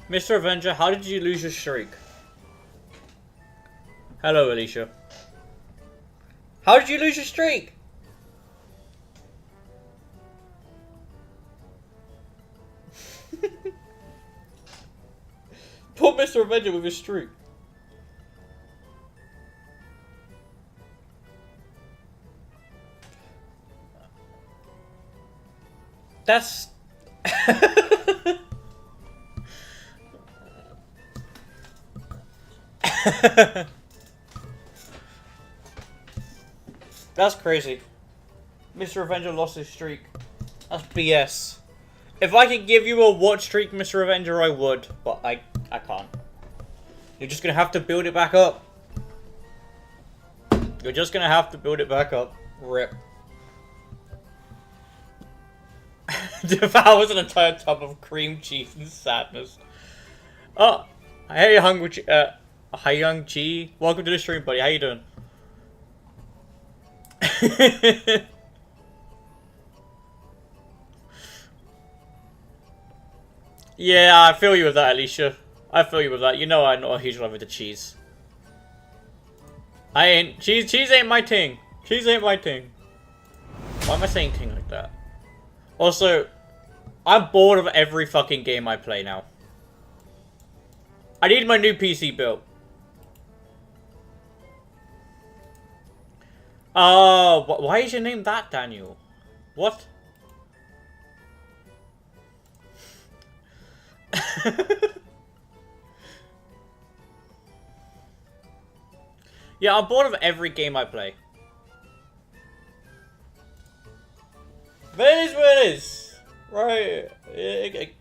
Mr. Avenger, how did you lose your streak? Hello, Alicia. How did you lose your streak? Poor Mr. Avenger with his streak. That's... That's crazy. Mr. Avenger lost his streak. That's BS. If I could give you a watch streak, Mr. Avenger, I would. But I can't. You're just gonna have to build it back up. You're just gonna have to build it back up. RIP. Devours an entire tub of cream cheese and sadness. Oh, hey, hi, Young Chi. Welcome to the stream, buddy. How you doing? Yeah, I feel you with that, Alicia. I feel you with that. You know I'm not a huge lover of the cheese. I ain't. Cheese ain't my thing. Cheese ain't my thing. Why am I saying thing like that? Also, I'm bored of every fucking game I play now. I need my new PC built. Oh, why is your name that, Daniel? What? Yeah, I'm bored of every game I play. But it is what it is. Right. It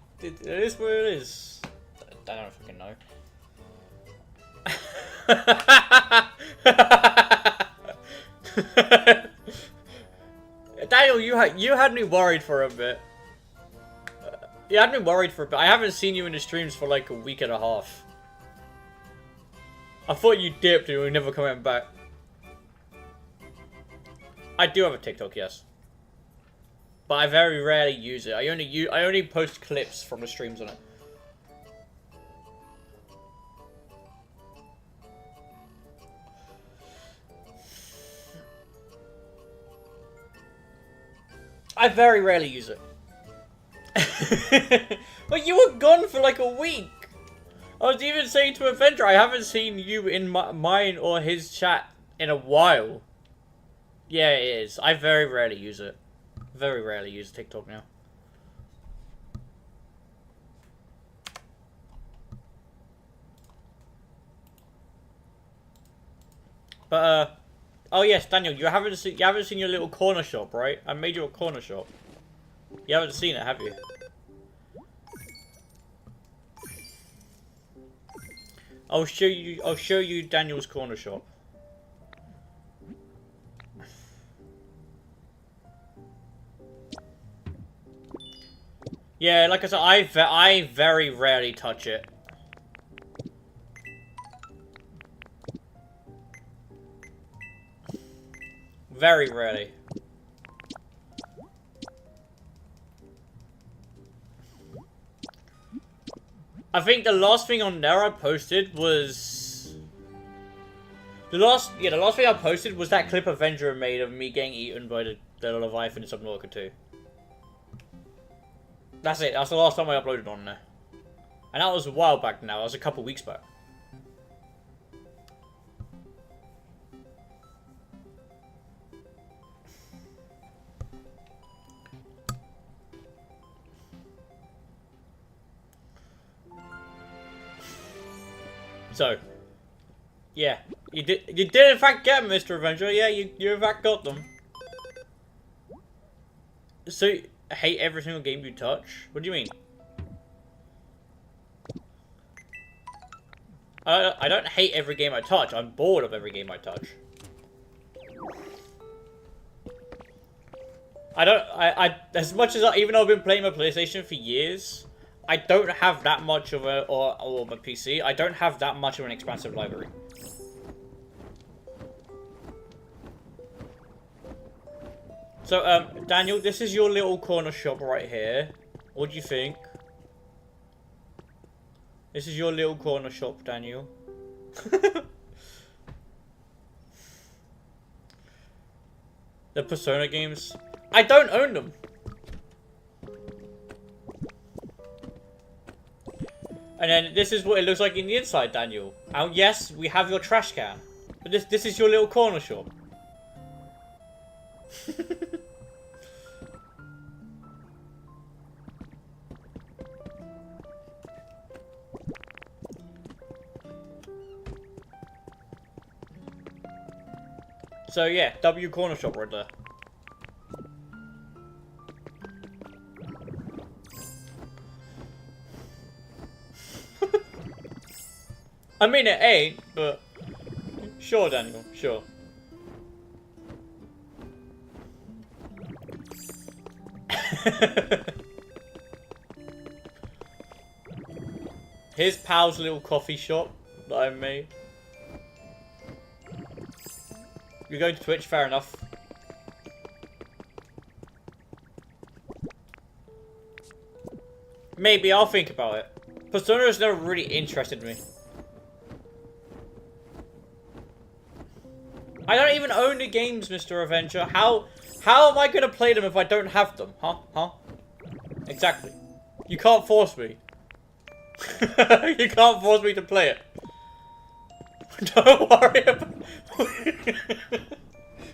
is what it is. I don't fucking know. Daniel, you had me worried for a bit. You had me worried for a bit. I haven't seen you in the streams for like a week and a half. I thought you dipped and you were never coming back. I do have a TikTok, yes. But I very rarely use it. I only post clips from the streams on it. I very rarely use it. But you were gone for like a week. I was even saying to Avenger, I haven't seen you in mine or his chat in a while. Yeah, it is. I very rarely use it. Very rarely use TikTok now. But oh yes, Daniel, you haven't seen your little corner shop, right? I made you a corner shop. You haven't seen it, have you? I'll show you Daniel's corner shop. Yeah, like I said, I very rarely touch it. Very rarely. I think the last thing on there I posted was... The last thing I posted was that clip Avenger made of me getting eaten by the Leviathan in Subnautica 2. That's it. That's the last time I uploaded on there. And that was a while back now. That was a couple weeks back. So, yeah, you did in fact get them, Mr. Avenger. Yeah, you in fact got them. So, hate every single game you touch? What do you mean? I don't hate every game I touch. I'm bored of every game I touch. As much as even though I've been playing my PlayStation for years, I don't have that much of or my PC, I don't have that much of an expansive library. So, Daniel, this is your little corner shop right here. What do you think? This is your little corner shop, Daniel. The Persona games. I don't own them. And then this is what it looks like in the inside, Daniel. And yes, we have your trash can. But this is your little corner shop. So yeah, W corner shop right there. I mean it ain't, but sure, Daniel, sure. Here's Pal's little coffee shop that I made. You're going to Twitch, fair enough. Maybe, I'll think about it. Persona has never really interested me. I don't even own the games, Mr. Avenger. How am I gonna play them if I don't have them? Huh? Exactly. You can't force me. You can't force me to play it. Don't worry about it.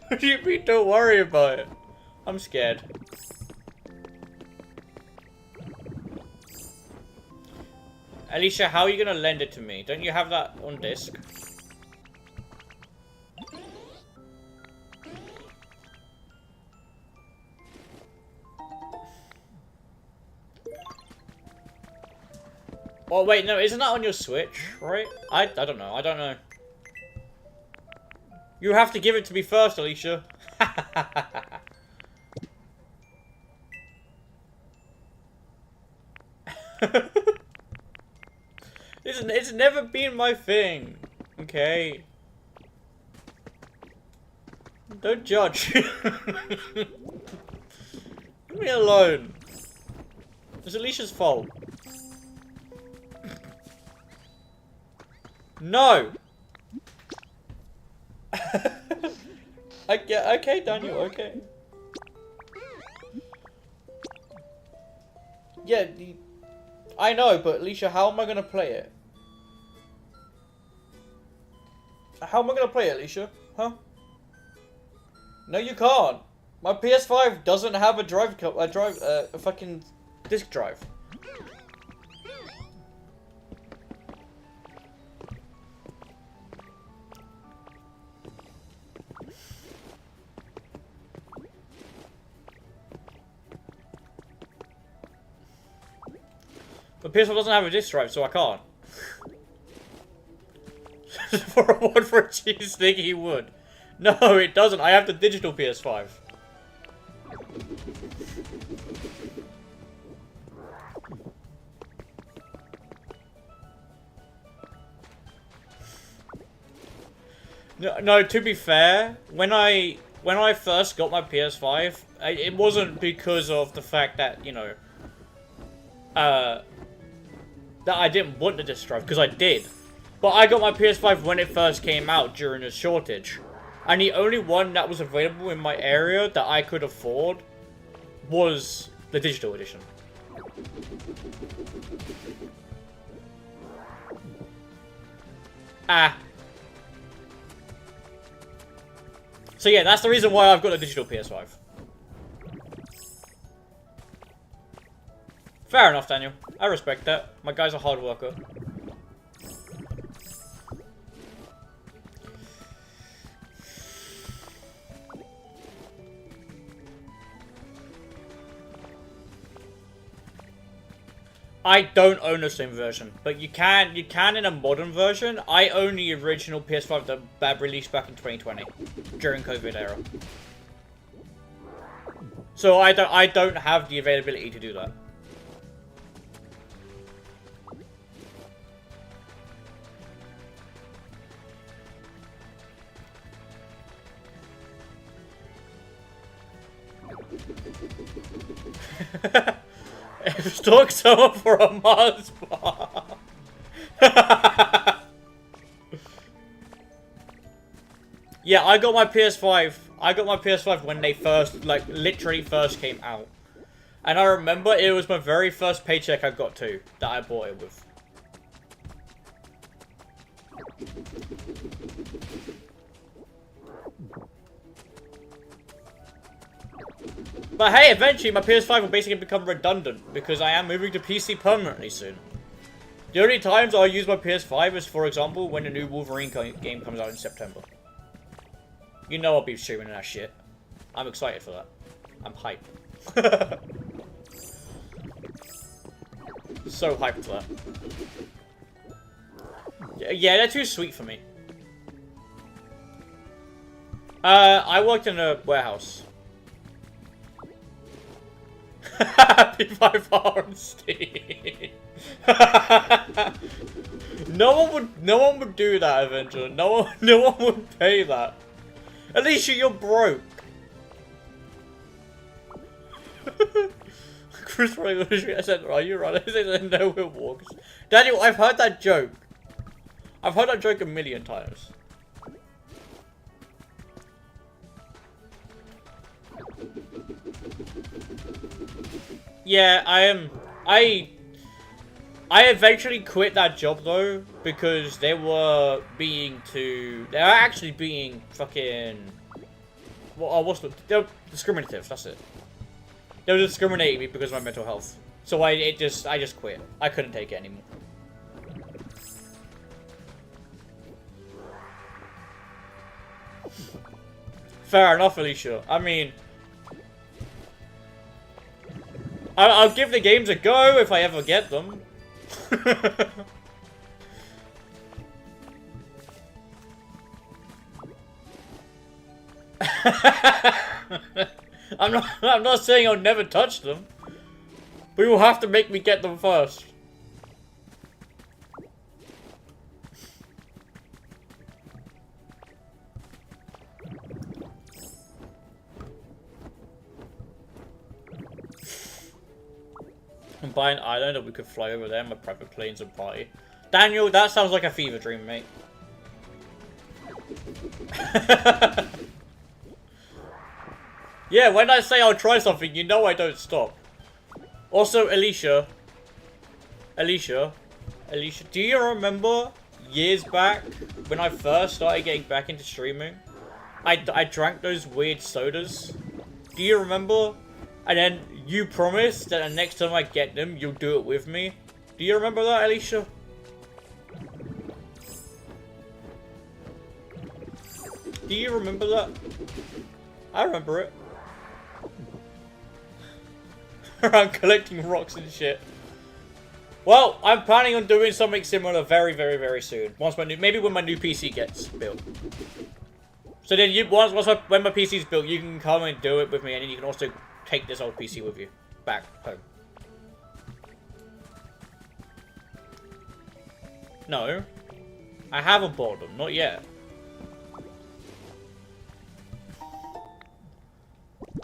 What do you mean, don't worry about it? I'm scared. Alicia, how are you gonna lend it to me? Don't you have that on disc? Oh wait, no, isn't that on your Switch, right? I don't know. You have to give it to me first, Alicia. It's never been my thing. Okay. Don't judge. Leave me alone. It's Alicia's fault. No! Okay, Daniel, okay. Yeah, I know, but Alicia, how am I gonna play it? How am I gonna play it, Alicia? Huh? No, you can't. My PS5 doesn't have a fucking disk drive. But PS4 doesn't have a disk drive, so I can't. For a one for a cheese thing, he would. No, it doesn't. I have the digital PS5. No, to be fair, when I first got my PS5, it wasn't because of the fact that, you know, that I didn't want the disc drive, because I did. But I got my PS5 when it first came out during the shortage. And the only one that was available in my area that I could afford was the digital edition. So yeah, that's the reason why I've got a digital PS5. Fair enough, Daniel. I respect that. My guy's a hard worker. I don't own the same version, but you can in a modern version. I own the original PS5 that released back in 2020 during COVID era. So I don't have the availability to do that. Stalk someone for a Mars bar. Yeah, I got my PS5. I got my PS5 when they first, like, literally first came out. And I remember it was my very first paycheck I got too, that I bought it with. But hey, eventually my PS5 will basically become redundant because I am moving to PC permanently soon. The only times I'll use my PS5 is, for example, when the new Wolverine game comes out in September. You know I'll be streaming that shit. I'm excited for that. I'm hyped. So hyped for that. Yeah, they're too sweet for me. I worked in a warehouse. Happy 5R on Steam. No one would do that, Avenger. No one would pay that. Alicia, you're broke. Chris I said, are you right? I said, no, it walks. Daniel, I've heard that joke. I've heard that joke a million times. Yeah, I eventually quit that job though because they were actually being fucking they were discriminative, that's it. They were discriminating me because of my mental health. So I just quit. I couldn't take it anymore. Fair enough, Alicia. I mean, I'll give the games a go if I ever get them. I'm not saying I'll never touch them. But you'll have to make me get them first. And buy an island that we could fly over there, my private planes and party. Daniel, that sounds like a fever dream, mate. Yeah, when I say I'll try something, you know I don't stop. Also, Alicia, do you remember years back when I first started getting back into streaming? I drank those weird sodas. Do you remember? And then you promised that the next time I get them, you'll do it with me. Do you remember that, Alicia? Do you remember that? I remember it. I'm collecting rocks and shit. Well, I'm planning on doing something similar very, very, very soon. Maybe when my new PC gets built. So then, when my PC's built, you can come and do it with me, and then you can also take this old PC with you back home. No, I haven't bought them, not yet.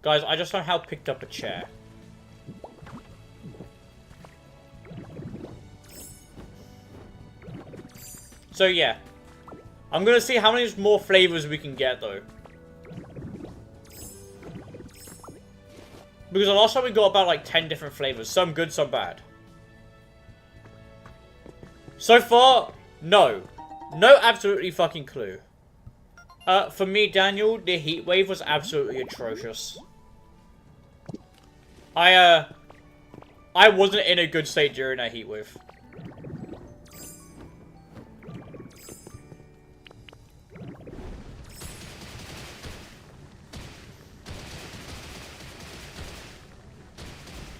Guys, I just somehow picked up a chair. So yeah, I'm gonna see how many more flavors we can get though. Because the last time we got about like 10 different flavors, some good, some bad. So far, no. No absolutely fucking clue. For me, Daniel, the heat wave was absolutely atrocious. I wasn't in a good state during that heat wave.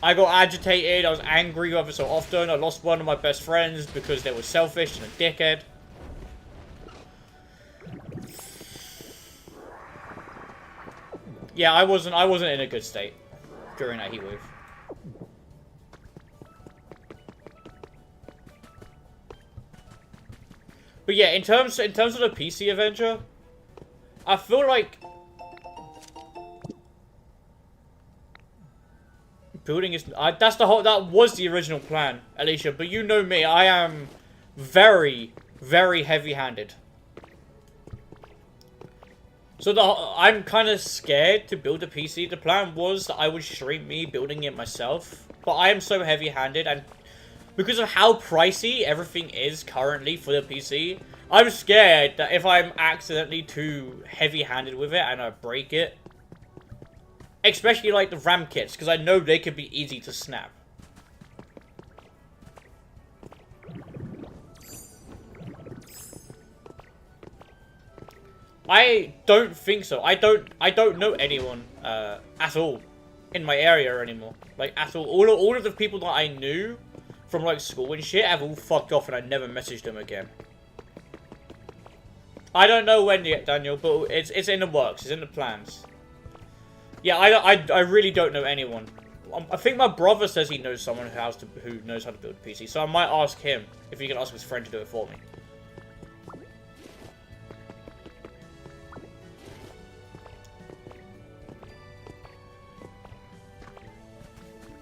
I got agitated, I was angry every so often, I lost one of my best friends because they were selfish and a dickhead. Yeah, I wasn't in a good state during that heat wave. But yeah, in terms of the PC Avenger, I feel like building is that was the original plan, Alicia. But you know me, I am very, very heavy-handed. So I'm kind of scared to build a PC. The plan was that I would stream me building it myself. But I am so heavy-handed, and because of how pricey everything is currently for the PC, I'm scared that if I'm accidentally too heavy-handed with it and I break it, especially like the RAM kits, because I know they could be easy to snap. I don't think so. I don't know anyone at all in my area anymore. Like at all. All of the people that I knew from like school and shit have all fucked off, and I never messaged them again. I don't know when yet, Daniel, but it's in the works. It's in the plans. Yeah, I really don't know anyone. I think my brother says he knows someone who knows how to build a PC, so I might ask him if he can ask his friend to do it for me.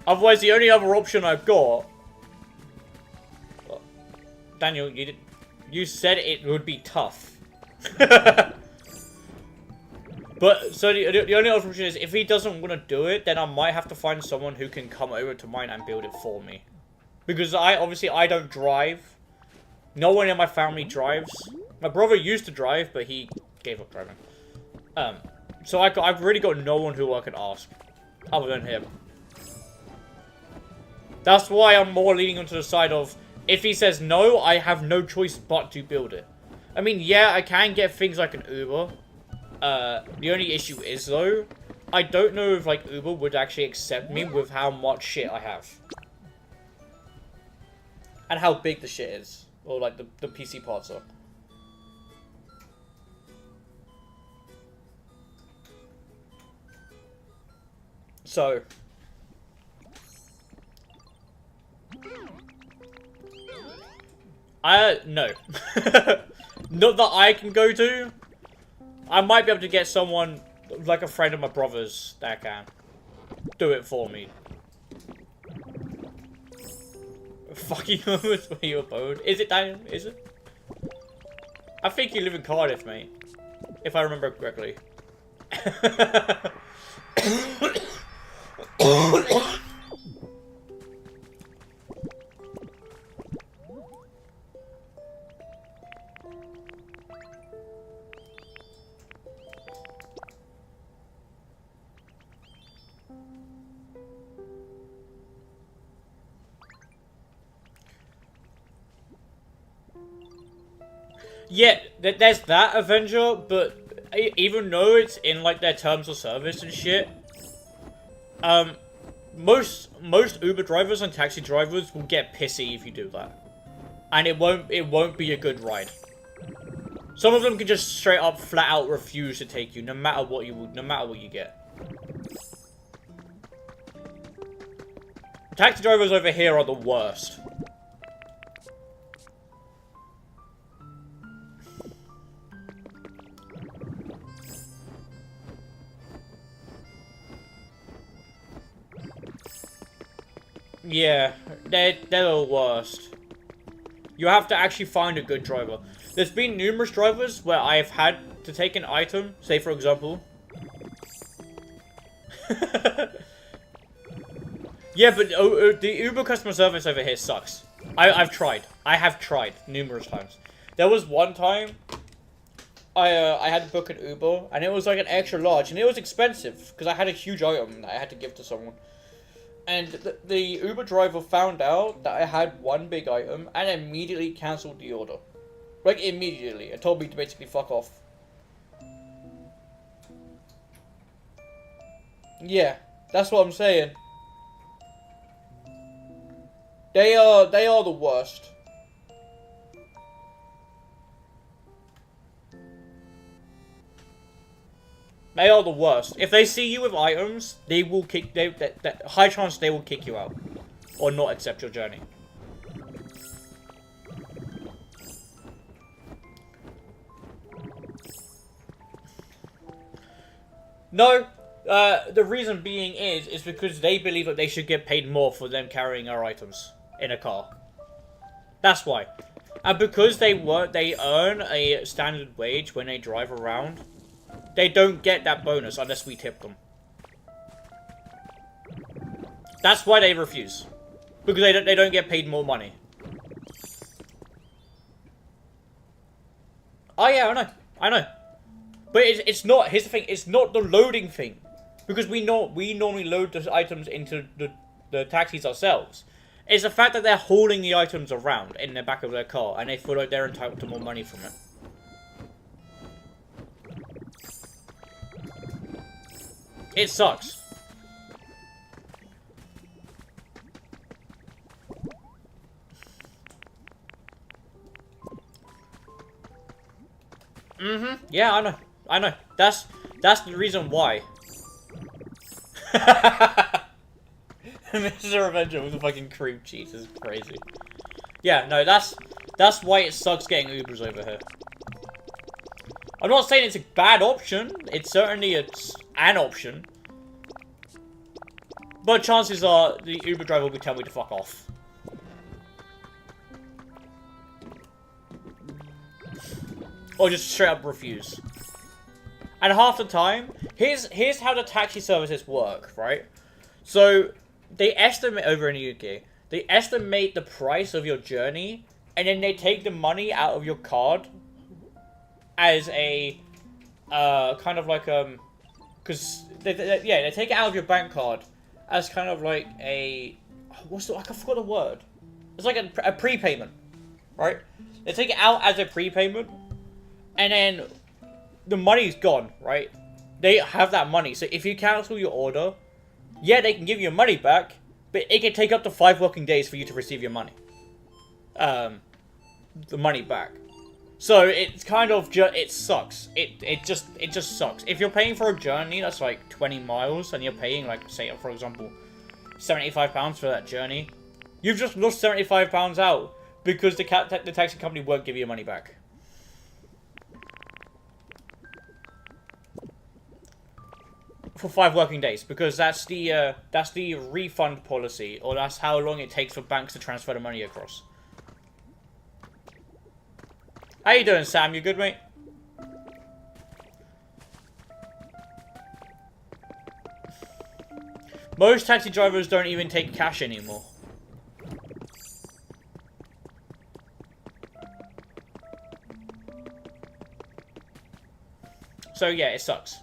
Otherwise, the only other option I've got... Well, Daniel, you said it would be tough. But, so the only other option is, if he doesn't want to do it, then I might have to find someone who can come over to mine and build it for me. Because obviously I don't drive. No one in my family drives. My brother used to drive, but he gave up driving. So I've really got no one who I can ask, other than him. That's why I'm more leaning onto the side of, if he says no, I have no choice but to build it. I mean, yeah, I can get things like an Uber. The only issue is, though, I don't know if, like, Uber would actually accept me with how much shit I have. And how big the shit is. Or, like, the PC parts are. So... no. Not that I can go to. I might be able to get someone, like a friend of my brother's, that can do it for me. Fucking moments where you abode. Is it, Daniel? Is it? I think you live in Cardiff, mate. If I remember correctly. Yeah, there's that Avenger, but even though it's in like their terms of service and shit, most Uber drivers and taxi drivers will get pissy if you do that, and it won't be a good ride. Some of them can just straight up, flat out refuse to take you, no matter what you get. Taxi drivers over here are the worst. Yeah, they're the worst. You have to actually find a good driver. There's been numerous drivers where I've had to take an item, say for example. Yeah, but the Uber customer service over here sucks. I've tried. I have tried numerous times. There was one time I had to book an Uber, and it was like an extra large, and it was expensive because I had a huge item that I had to give to someone. And the Uber driver found out that I had one big item and immediately cancelled the order. Like, immediately. And told me to basically fuck off. Yeah, that's what I'm saying. They are the worst. They are the worst. If they see you with items, they will kick. High chance they will kick you out, or not accept your journey. No, the reason being is because they believe that they should get paid more for them carrying our items in a car. That's why. And because they earn a standard wage when they drive around, they don't get that bonus unless we tip them. That's why they refuse. Because they don't get paid more money. Oh yeah, I know. But it's not, here's the thing, it's not the loading thing. Because we normally load the items into the taxis ourselves. It's the fact that they're hauling the items around in the back of their car and they feel like they're entitled to more money from it. It sucks. Yeah, I know. That's the reason why. Mr. Avenger with a fucking cream cheese is crazy. Yeah, no, that's why it sucks getting Ubers over here. I'm not saying it's a bad option. It's certainly an option. But chances are the Uber driver will tell me to fuck off. Or just straight up refuse. And half the time, here's how the taxi services work, right? So they estimate over in the UK, they estimate the price of your journey, and then they take the money out of your card as a kind of like because they take it out of your bank card as kind of like a I forgot the word. It's like a prepayment, right? They take it out as a prepayment, and then the money's gone, right? They have that money, so if you cancel your order, yeah, they can give you your money back, but it can take up to 5 working days for you to receive your money. The money back. So it's kind of it sucks. It just sucks. If you're paying for a journey that's like 20 miles and you're paying like, say, for example, £75 for that journey, you've just lost £75 out because the taxi company won't give you your money back. For 5 working days, because that's the refund policy, or that's how long it takes for banks to transfer the money across. How you doing, Sam? You good, mate? Most taxi drivers don't even take cash anymore. So yeah, it sucks.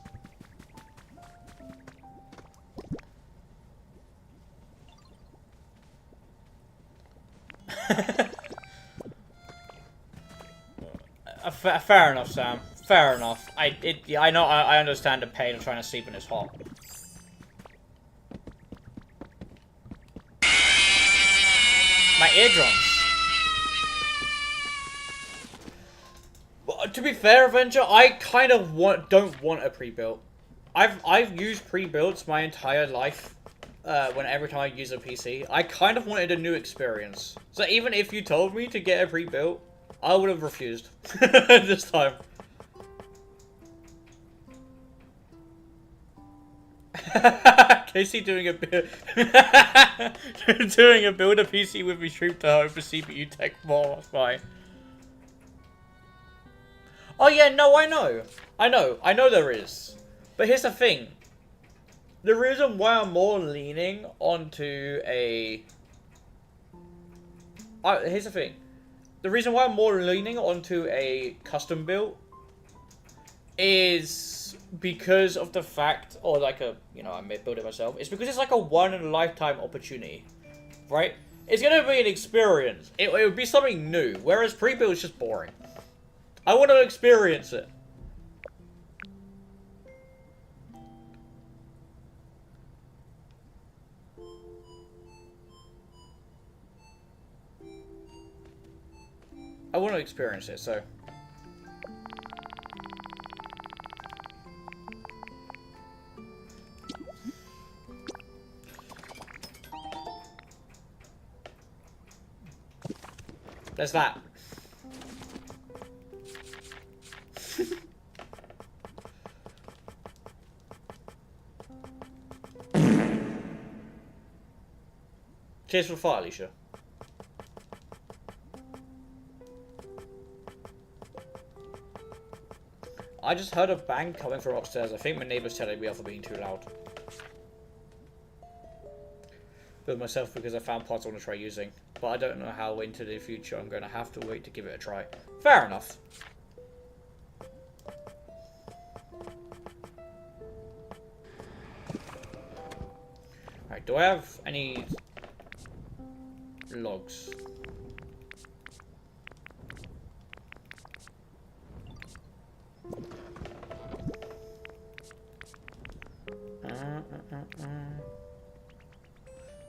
Fair enough, Sam. Fair enough. I know. I understand the pain of trying to sleep when it's hot. My eardrums. Well, to be fair, Avenger, I kind of don't want a pre-built. I've used pre-builts my entire life. Every time I use a PC, I kind of wanted a new experience. So even if you told me to get a pre-built, I would have refused this time. Casey doing a build a PC with me stream to home for CPU tech more. That's fine. Oh yeah, no, I know there is. But here's the thing. The reason why I'm more leaning onto a... here's the thing. The reason why I'm more leaning onto a custom build is because of the fact, or like I may build it myself, it's because it's like a one-in-a-lifetime opportunity, right? It's going to be an experience. It would be something new, whereas pre-build is just boring. I want to experience it. I want to experience it, so... There's that. Cheers for the fire, Alicia. I just heard a bang coming from upstairs. I think my neighbour's telling me off for being too loud. Build myself because I found parts I want to try using. But I don't know how into the future I'm going to have to wait to give it a try. Fair enough. Alright, do I have any logs?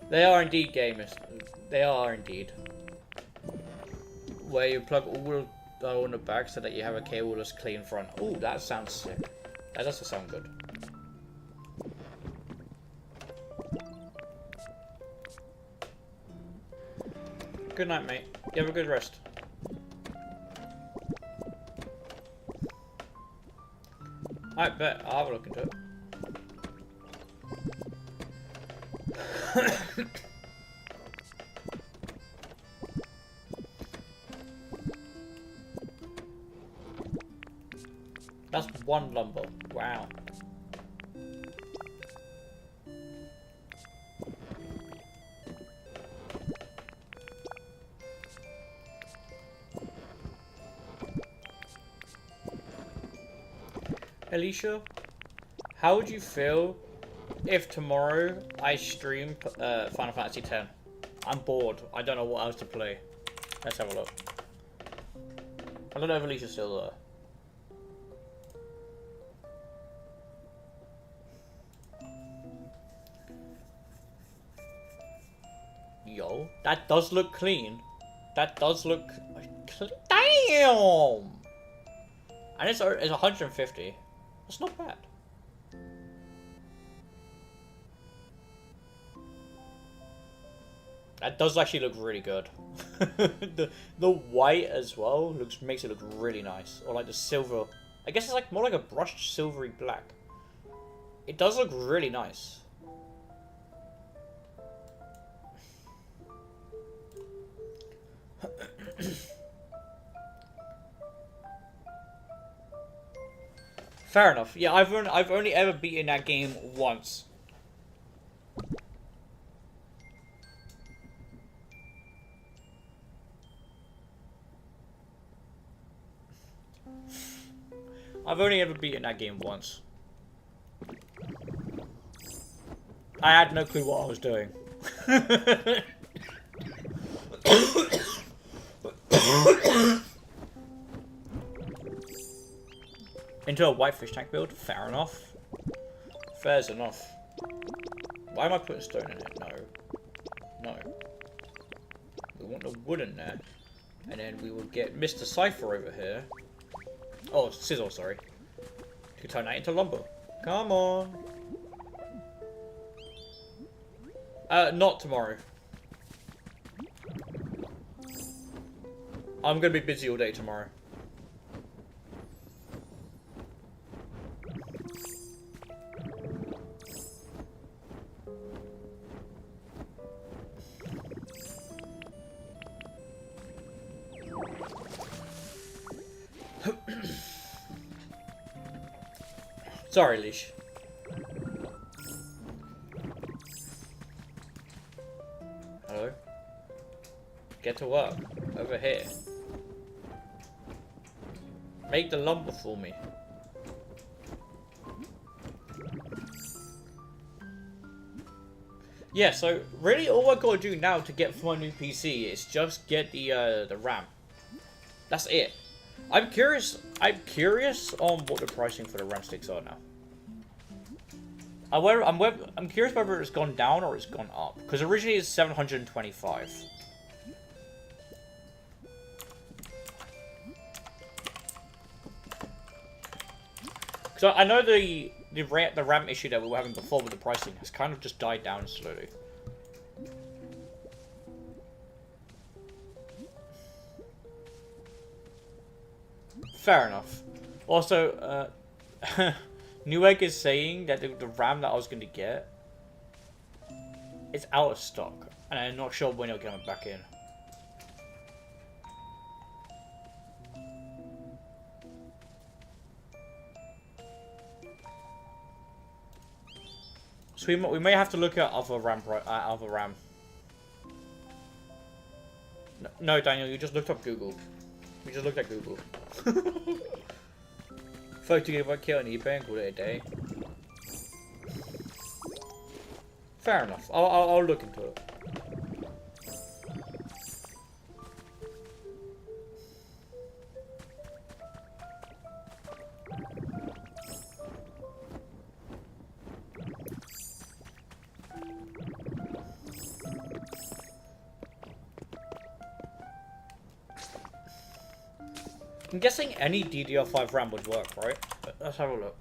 They are indeed gamers. They are indeed. Where you plug all in the back so that you have a cableless clean front. Oh, that sounds sick. That does sound good. Good night, mate. You have a good rest. I bet. I'll have a look into it. That's one lumber. Wow. Alicia, how would you feel if tomorrow I stream Final Fantasy X? I'm bored. I don't know what else to play. Let's have a look. I don't know if Alicia's still there. Yo, that does look clean. That does look clean. Damn! And it's 150. That's not bad. That does actually look really good. the white as well makes it look really nice. Or like the silver. I guess it's like more like a brushed silvery black. It does look really nice. Fair enough. Yeah, I've only ever beaten that game once. I've only ever beaten that game once. I had no clue what I was doing. Into a whitefish tank build? Fair enough. Fair's enough. Why am I putting stone in it? No. No. We want the wood in there. And then we will get Mr. Cypher over here. Oh, sizzle, sorry. To turn that into lumber. Come on. Not tomorrow. I'm gonna be busy all day tomorrow. Sorry, Leash. Hello? Get to work. Over here. Make the lumber for me. Yeah, so really all I gotta do now to get my new PC is just get the RAM. That's it. I'm curious on what the pricing for the RAM sticks are now. I'm curious whether it's gone down or it's gone up. Because originally it's 725. So I know the RAM issue that we were having before with the pricing has kind of just died down slowly. Fair enough. Also, Newegg is saying that the RAM that I was going to get is out of stock, and I'm not sure when it'll get it back in. So we may have to look at other RAM. No, Daniel, you just looked up Google. You just looked at Google. 30GB kit on eBay and call it a day. Fair enough. I'll look into it. I'm guessing any DDR5 RAM would work, right? Let's have a look.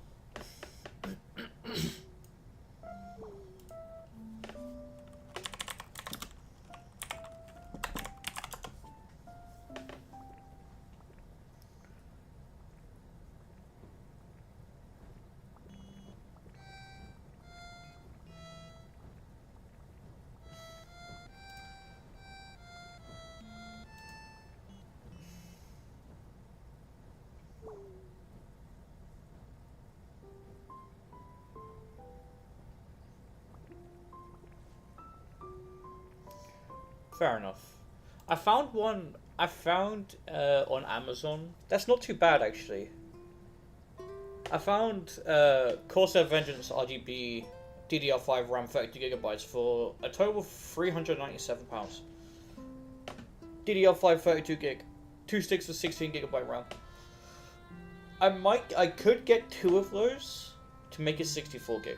Fair enough. I found one. I found on Amazon. That's not too bad actually. I found Corsair Vengeance RGB DDR5 RAM 32GB for a total of £397. DDR5 32GB, 2 sticks for 16GB RAM. I could get 2 of those to make it 64GB.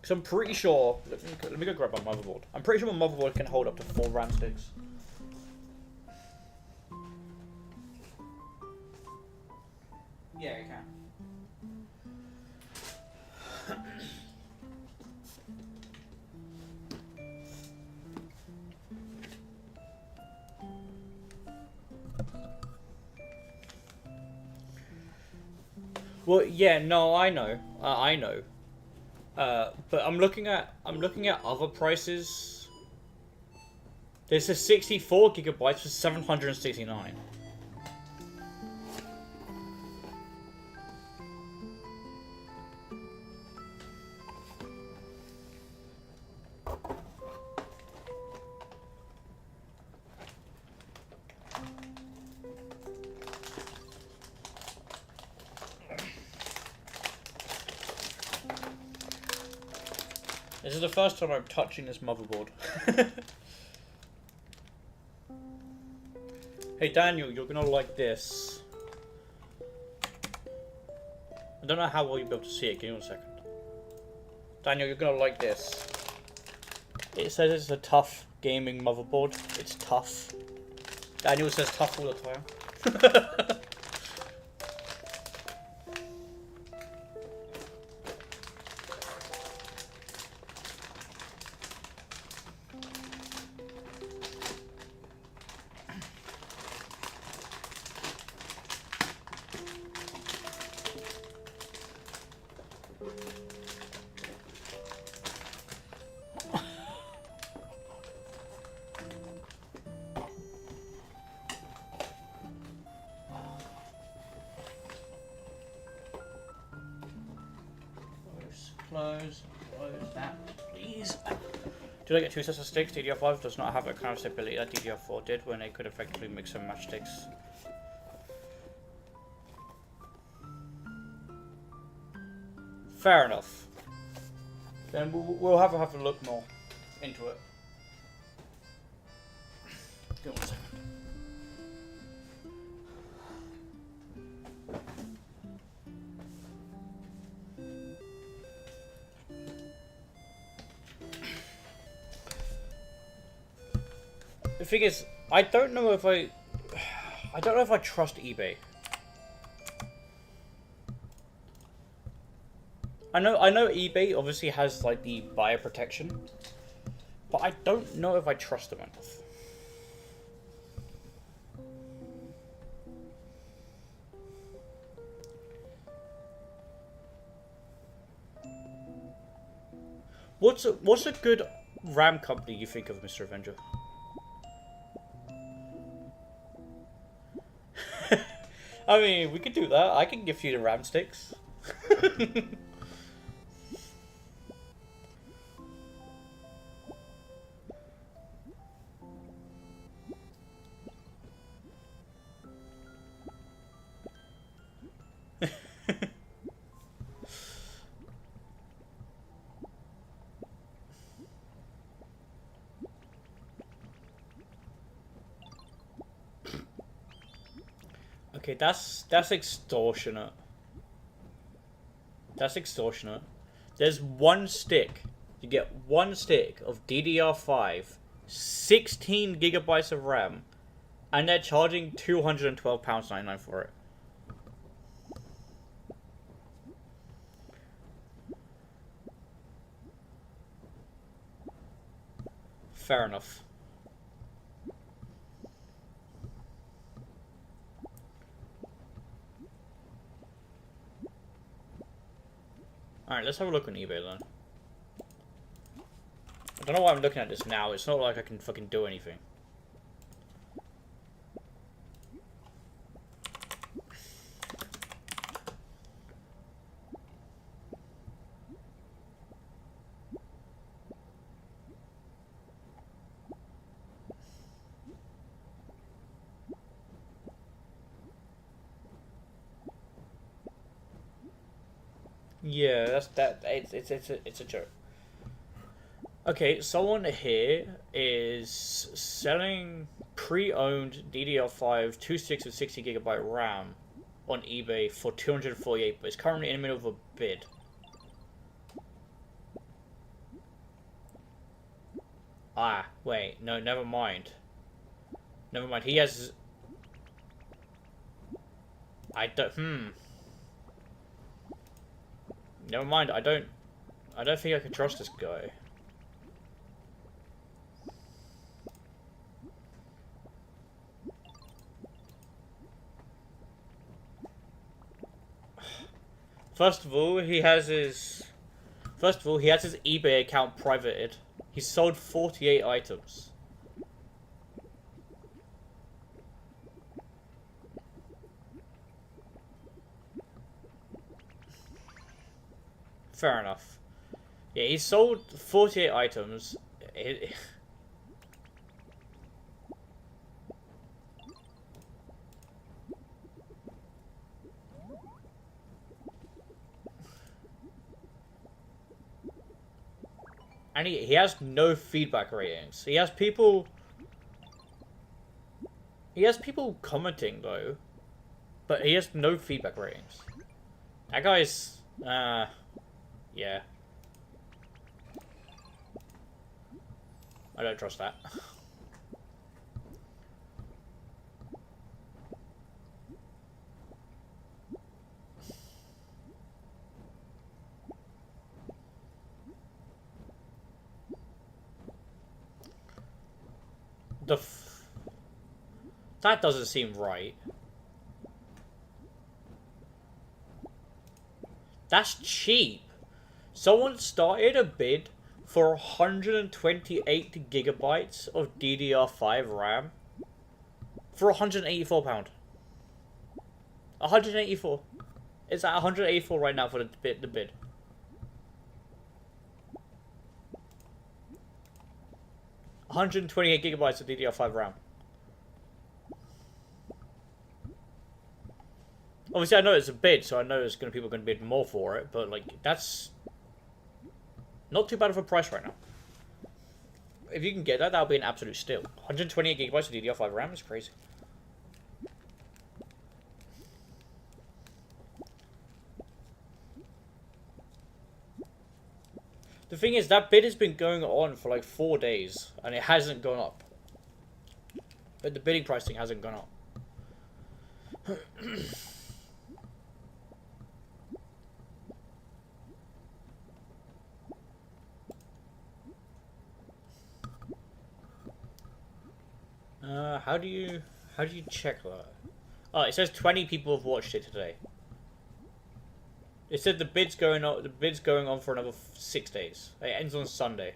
So I'm pretty sure. Let me go grab my motherboard. I'm pretty sure my motherboard can hold up to 4 RAM sticks. Yeah, it can. Well, yeah, no, I know. I know. But I'm looking at other prices. There's a 64GB for $769. This is the first time I'm touching this motherboard. Hey Daniel, you're gonna like this. I don't know how well you'll be able to see it, give me 1 second. Daniel, you're gonna like this. It says it's a tough gaming motherboard. It's tough. Daniel says tough all the time. Close that, please. Do I get 2 sets of sticks? DDR5 does not have a kind of stability that DDR4 did when they could effectively mix and match sticks. Fair enough. Then we'll have a look more into it. Give me 1 second. The thing is, I don't know if I trust eBay. I know eBay obviously has like the buyer protection, but I don't know if I trust them enough. What's a good RAM company you think of, Mr. Avenger? I mean, we could do that. I can give you the RAM sticks. Okay, that's extortionate. That's extortionate. There's one stick. You get one stick of DDR5, 16 gigabytes of RAM, and they're charging £212.99 for it. Fair enough. Alright, let's have a look on eBay then. I don't know why I'm looking at this now. It's not like I can fucking do anything. Yeah, that's that. It's a joke. Okay, someone here is selling pre-owned DDR5 2.6 with 60 GB RAM on eBay for 248, but it's currently in the middle of a bid. Ah, wait, no, never mind. Never mind. He has. I don't. Never mind. I don't think I can trust this guy. First of all, he has his eBay account privated. He sold 48 items. Fair enough. Yeah, he sold 48 items. And he has no feedback ratings. He has people commenting though, but he has no feedback ratings. That guy's yeah. I don't trust that. That doesn't seem right. That's cheap. Someone started a bid for 128 gigabytes of DDR5 RAM for £184. 184. It's at 184 right now for the bid. £128 gigabytes of DDR5 RAM. Obviously, I know it's a bid, so I know people are going to bid more for it. But like, that's not too bad of a price right now. If you can get that, that'll be an absolute steal. 128 gigabytes of DDR5 RAM is crazy. The thing is, that bid has been going on for like 4 days, and it hasn't gone up. But the bidding pricing hasn't gone up. How do you check that? Oh, it says 20 people have watched it today. It said the bid's going on for another 6 days. It ends on Sunday.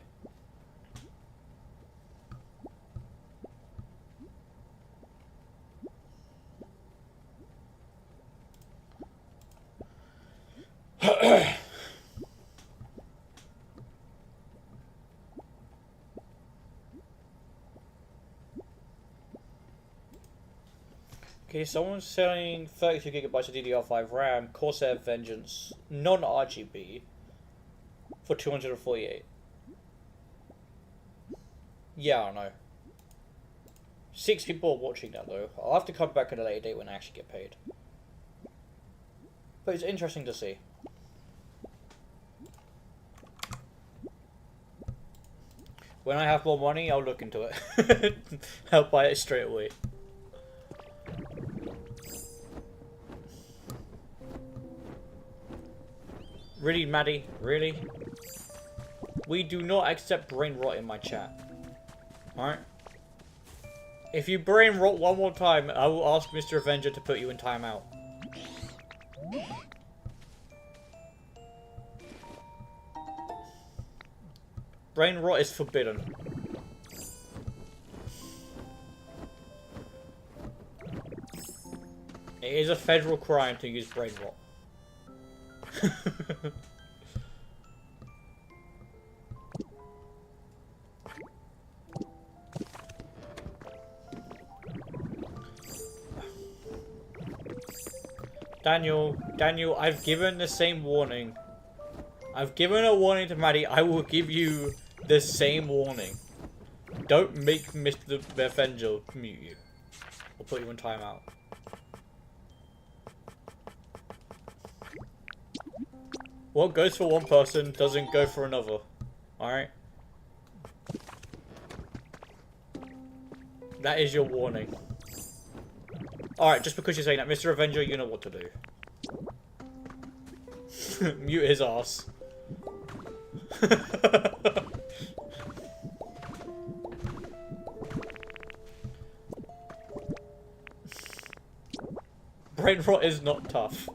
Okay, someone's selling 32 gigabytes of DDR5 RAM, Corsair Vengeance, non-RGB, for 248. Yeah, I know. 6 people are watching that though. I'll have to come back at a later date when I actually get paid. But it's interesting to see. When I have more money, I'll look into it. I'll buy it straight away. Really, Maddie? Really? We do not accept brain rot in my chat. Alright? If you brain rot one more time, I will ask Mr. Avenger to put you in timeout. Brain rot is forbidden. It is a federal crime to use brain rot. Daniel, I've given the same warning. I've given a warning to Maddie. I will give you the same warning. Don't make Mr. Avenger mute you. I'll put you in timeout. What goes for one person doesn't go for another. Alright? That is your warning. Alright, just because you're saying that, Mr. Avenger, you know what to do. Mute his ass. Brain rot is not tough.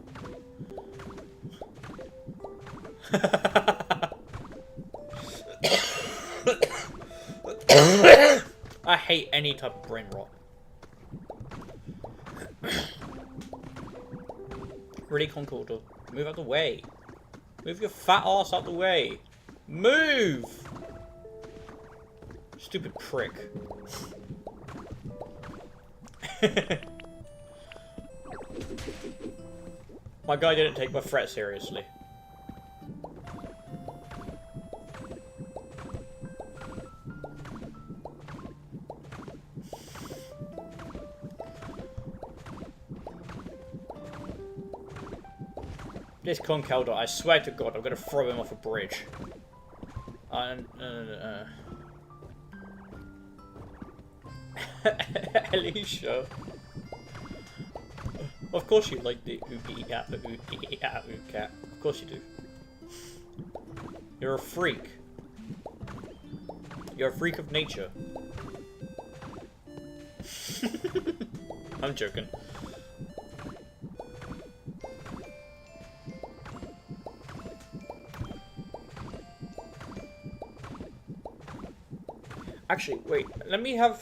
I hate any type of brain rot. Really, Concorder, move out the way. Move your fat ass out the way. Move! Stupid prick. My guy didn't take my threat seriously. This Conkelder, I swear to God, I'm gonna throw him off a bridge. Alicia. Of course you like the oogie cat, cat. Of course you do. You're a freak. You're a freak of nature. I'm joking. Actually, wait. Let me have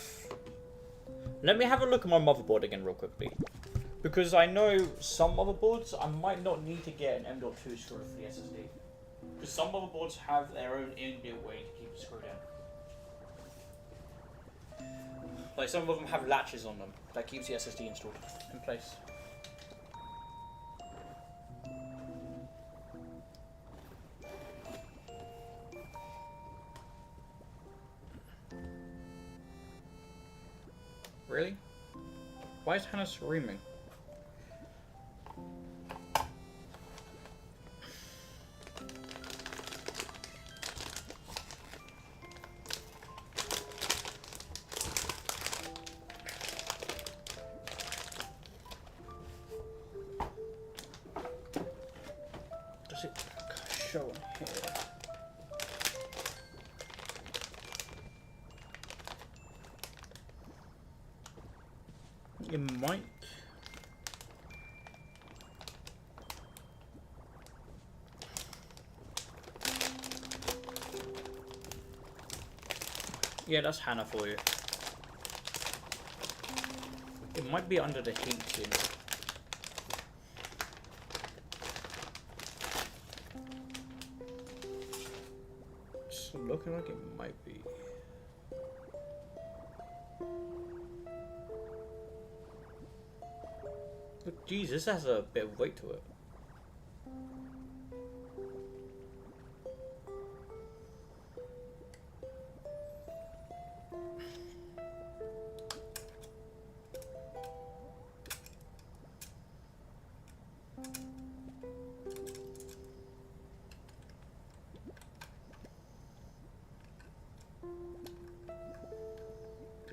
a look at my motherboard again real quickly. Because I know some motherboards, I might not need to get an M.2 screw for the SSD. Because some motherboards have their own inbuilt way to keep it screwed in. Like, some of them have latches on them that keeps the SSD installed in place. Really? Why is Hannah screaming? Does it show on here? It might. Yeah, that's Hannah for you. It might be under the heat, you know. It's looking like it might be. But geez, this has a bit of weight to it.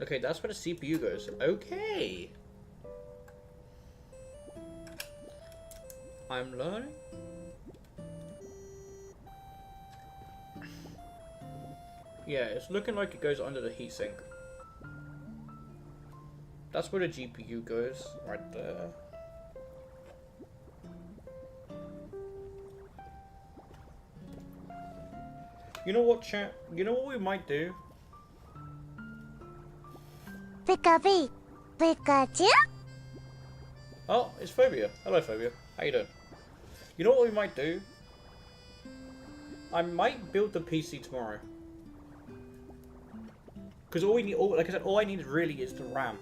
Okay, that's where the CPU goes. Okay. I'm learning. Yeah, it's looking like it goes under the heatsink. That's where the GPU goes, right there. You know what, chat? You know what we might do? Pikachu. Pikachu? Oh, it's Phobia. Hello, Phobia. How you doing? You know what we might do? I might build the PC tomorrow. Because all we need, like I said, all I need really is the RAM.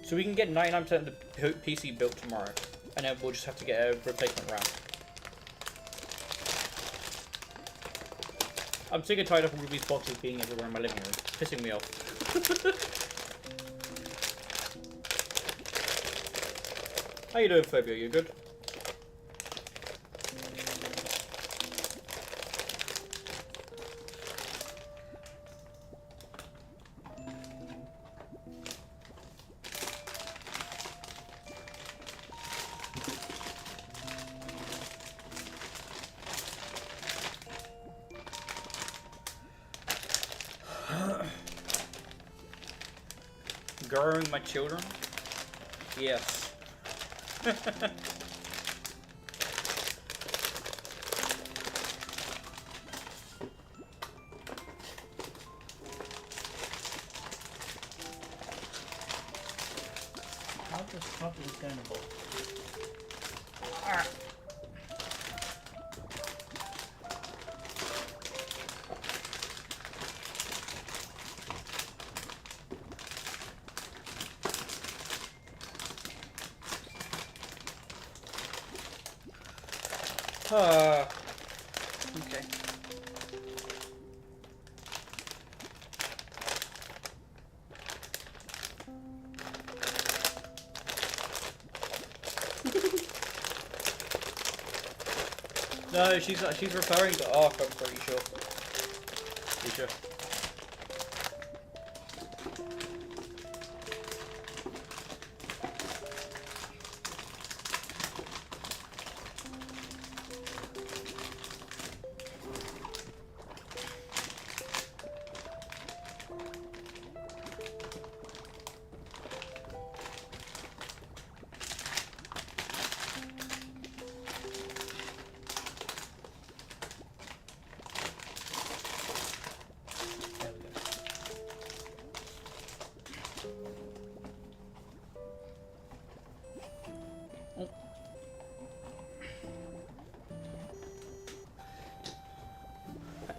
So we can get 99% of the PC built tomorrow. And then we'll just have to get a replacement RAM. I'm sick and tired of all of these boxes being everywhere in my living room. It's pissing me off. How you doing, Phobia? You good? Growing my children? Yes. How the fuck is going to go? Ah. Okay. No, she's referring to Ark, I'm pretty sure. Pretty sure.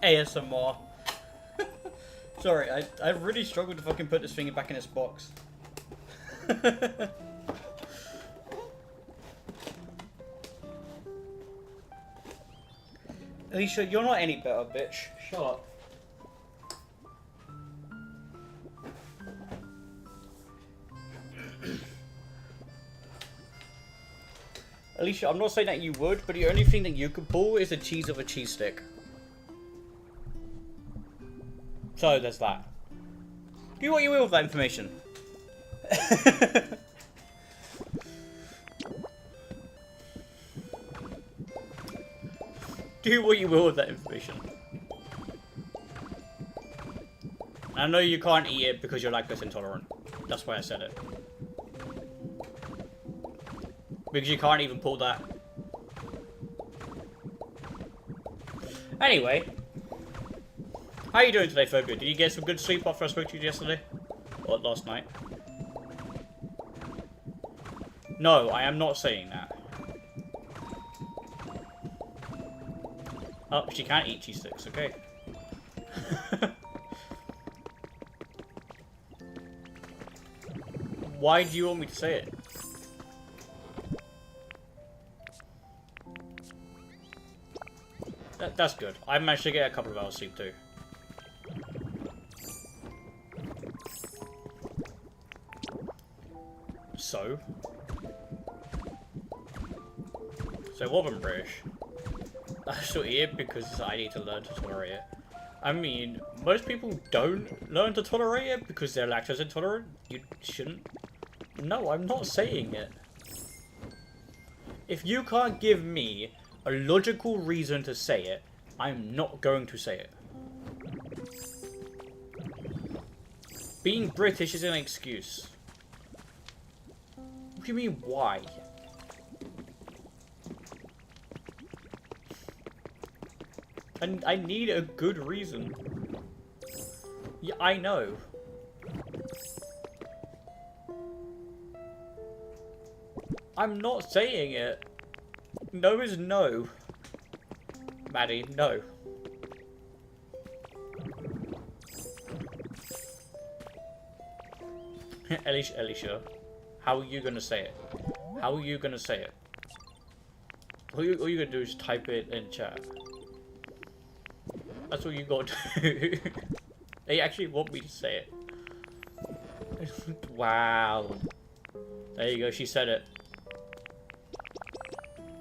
ASMR. Sorry, I really struggled to fucking put this thing back in its box. Alicia, you're not any better, bitch. Shut up. Alicia, I'm not saying that you would, but the only thing that you could pull is the cheese of a cheese stick. So there's that. Do what you will with that information. Do what you will with that information. I know you can't eat it because you're lactose intolerant. That's why I said it. Because you can't even pull that. Anyway. How are you doing today, Phobia? Did you get some good sleep after I spoke to you yesterday? Or last night? No, I am not saying that. Oh, she can't eat cheese sticks, okay. Why do you want me to say it? That's good. I managed to get a couple of hours sleep too. So what I'm British. I'm still here because I need to learn to tolerate it. I mean, most people don't learn to tolerate it because they're lactose intolerant. You shouldn't. No, I'm not saying it. If you can't give me a logical reason to say it, I'm not going to say it. Being British is an excuse. What do you mean, why? I need a good reason. Yeah, I know. I'm not saying it. No is no. Maddie, no. Alicia, how are you gonna say it? How are you gonna say it? All you gonna do is type it in chat. That's what you got to do. They actually want me to say it. Wow. There you go, she said it.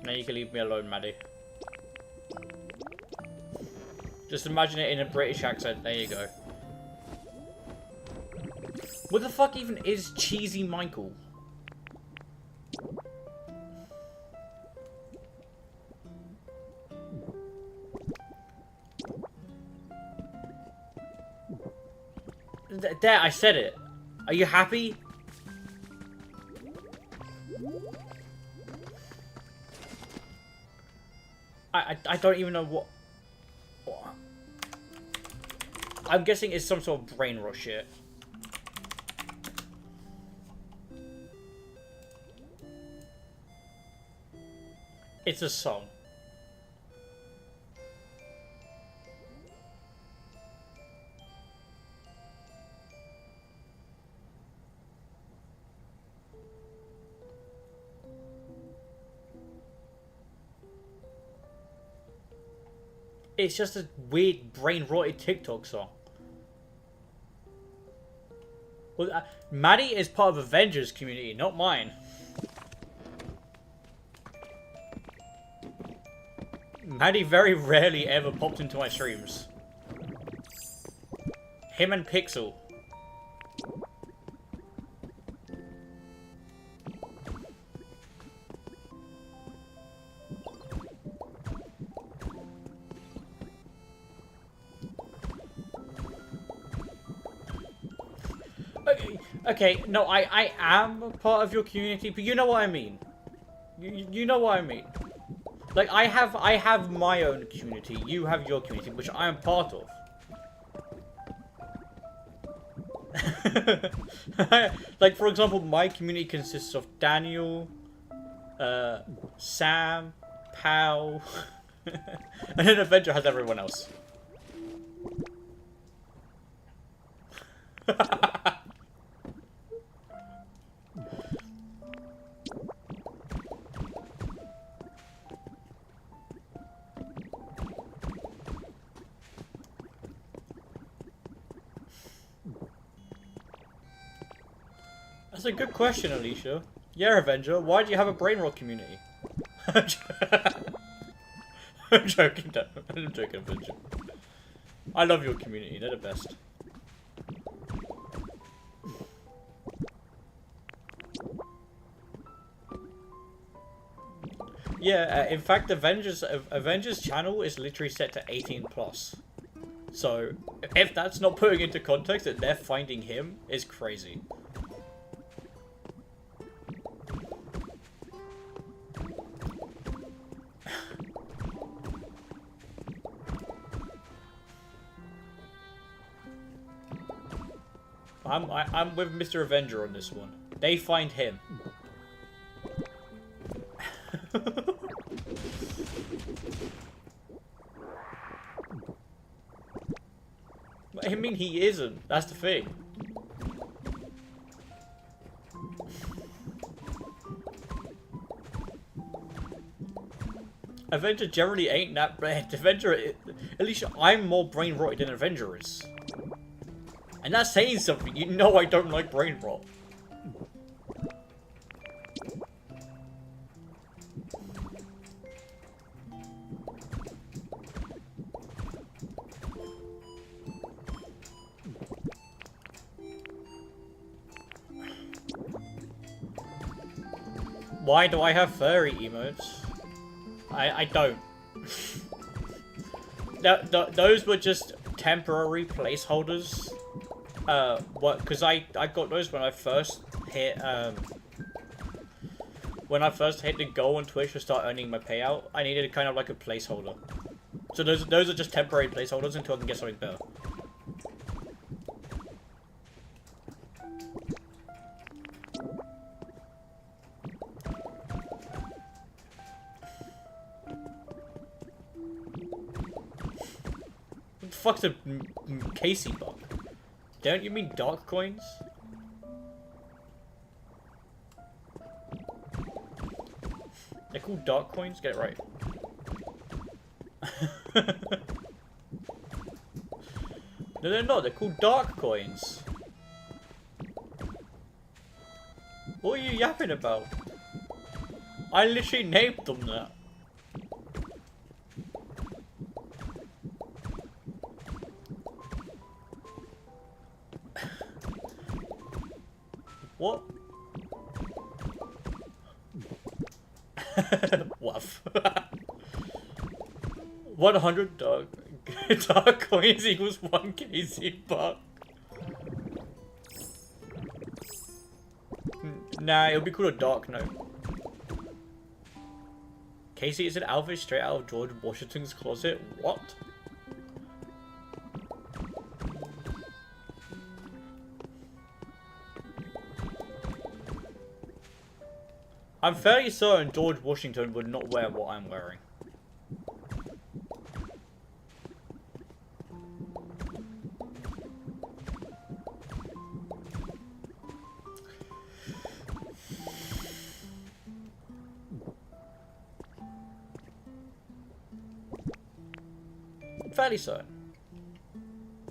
Now you can leave me alone, Maddie. Just imagine it in a British accent. There you go. What the fuck even is Cheesy Michael? There, I said it. Are you happy? I don't even know what... I'm guessing it's some sort of brain rot shit. It's a song. It's just a weird brain-rotted TikTok song. Well, Maddie is part of Avengers community, not mine. Maddie very rarely ever popped into my streams. Him and Pixel. Okay, no, I am part of your community, but you know what I mean. You know what I mean. Like, I have my own community, you have your community, which I am part of. Like, for example, my community consists of Daniel, Sam, Pal, and then Avenger has everyone else. That's a good question, Alicia. Yeah, Avenger, why do you have a brain rot community? I'm joking, I'm joking, Avenger. I love your community, they're the best. Yeah, in fact, Avengers channel is literally set to 18+. So, if that's not putting into context that they're finding him, is crazy. I'm with Mr. Avenger on this one. They find him. I mean, he isn't. That's the thing. Avenger generally ain't that bad. Avenger, at least I'm more brain rotted than Avenger is. And that's saying something. You know I don't like brain rot. Why do I have furry emotes? I don't. Those were just temporary placeholders. What? Because I got those when I first hit the goal on Twitch to start earning my payout. I needed kind of like a placeholder. So those are just temporary placeholders until I can get something better. What the fuck's a Casey bug? Don't you mean dark coins? They're called dark coins? Get it right. No, they're not. They're called dark coins. What are you yapping about? I literally named them that. What? Woof. 100 dark coins equals 1 KC buck. Nah, it'll be called a dark note. Casey is an outfit straight out of George Washington's closet. What? I'm fairly certain George Washington would not wear what I'm wearing. Fairly certain.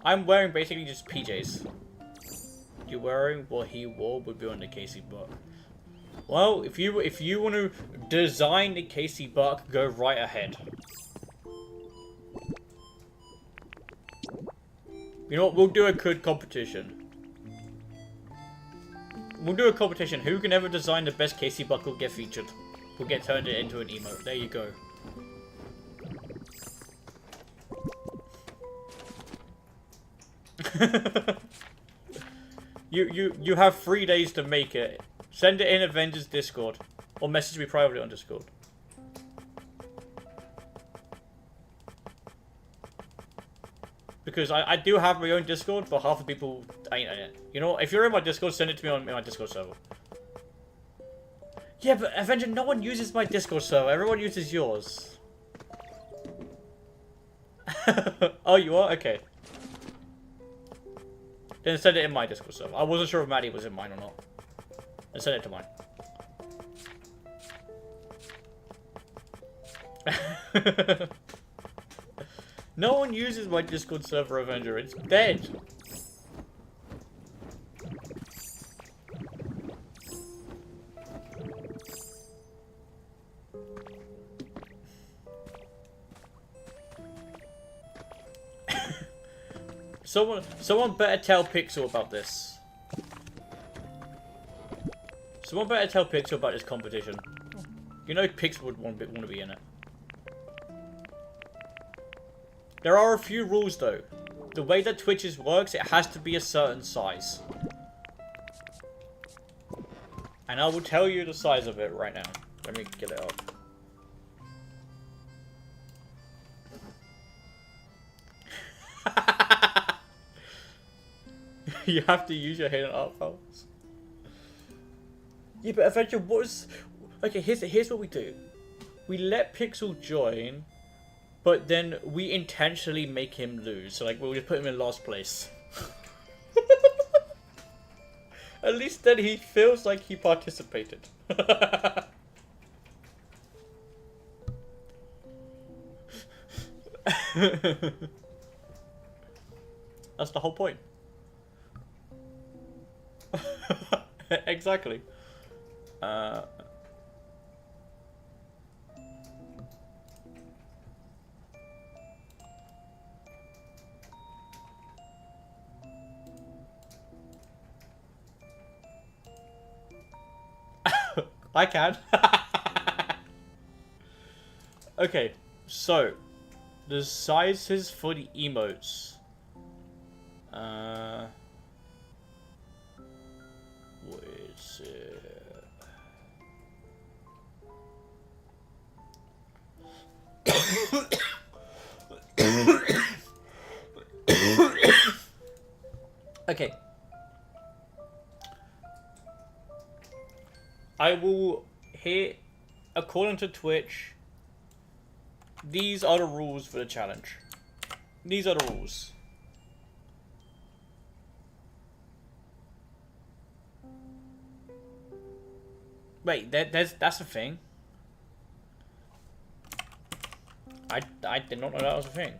I'm wearing basically just PJs. You're wearing what he wore would be on the Casey book. Well, if you want to design the Casey Buck, go right ahead. You know what? We'll do a good competition. We'll do a competition. Who can ever design the best Casey Buck will get featured. We'll get turned into an emote. There you go. You have 3 days to make it. Send it in Avengers Discord. Or message me privately on Discord. Because I do have my own Discord, but half the people ain't in it. You know, if you're in my Discord, send it to me on my Discord server. Yeah, but Avenger, no one uses my Discord server. Everyone uses yours. Oh, you are? Okay. Then send it in my Discord server. I wasn't sure if Maddie was in mine or not. And send it to mine. No one uses my Discord server, Avenger. It's dead. Someone better tell Pixel about this. Someone better tell Pixel about this competition. You know Pixel would want to be in it. There are a few rules though. The way that Twitch's works, it has to be a certain size. And I will tell you the size of it right now. Let me get it up. You have to use your hidden art files. Yeah, but Avenger, okay, here's what we do. We let Pixel join, but then we intentionally make him lose. So, like, we'll just put him in last place. At least then he feels like he participated. That's the whole point. Exactly. I can. Okay, so the sizes for the emotes. What is it? Okay. I will hit, according to Twitch, these are the rules for the challenge. These are the rules. Wait, that's a thing. I did not know that was a thing.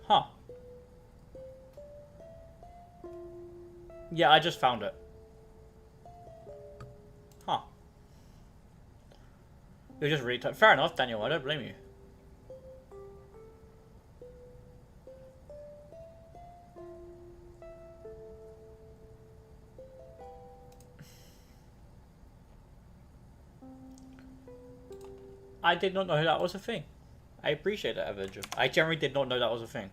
Huh. Yeah, I just found it. Huh. You're just really fair enough, Daniel. I don't blame you. I did not know that was a thing. I appreciate that, Avenger. I generally did not know that was a thing.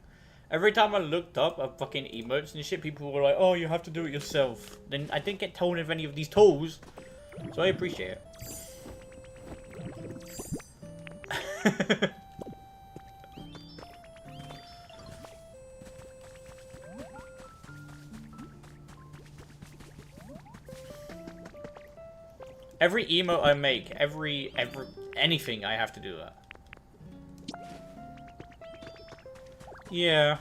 Every time I looked up at fucking emotes and shit, people were like, oh, you have to do it yourself. Then I didn't get told of any of these tools, so I appreciate it. Every emote I make, anything, I have to do that. Yeah.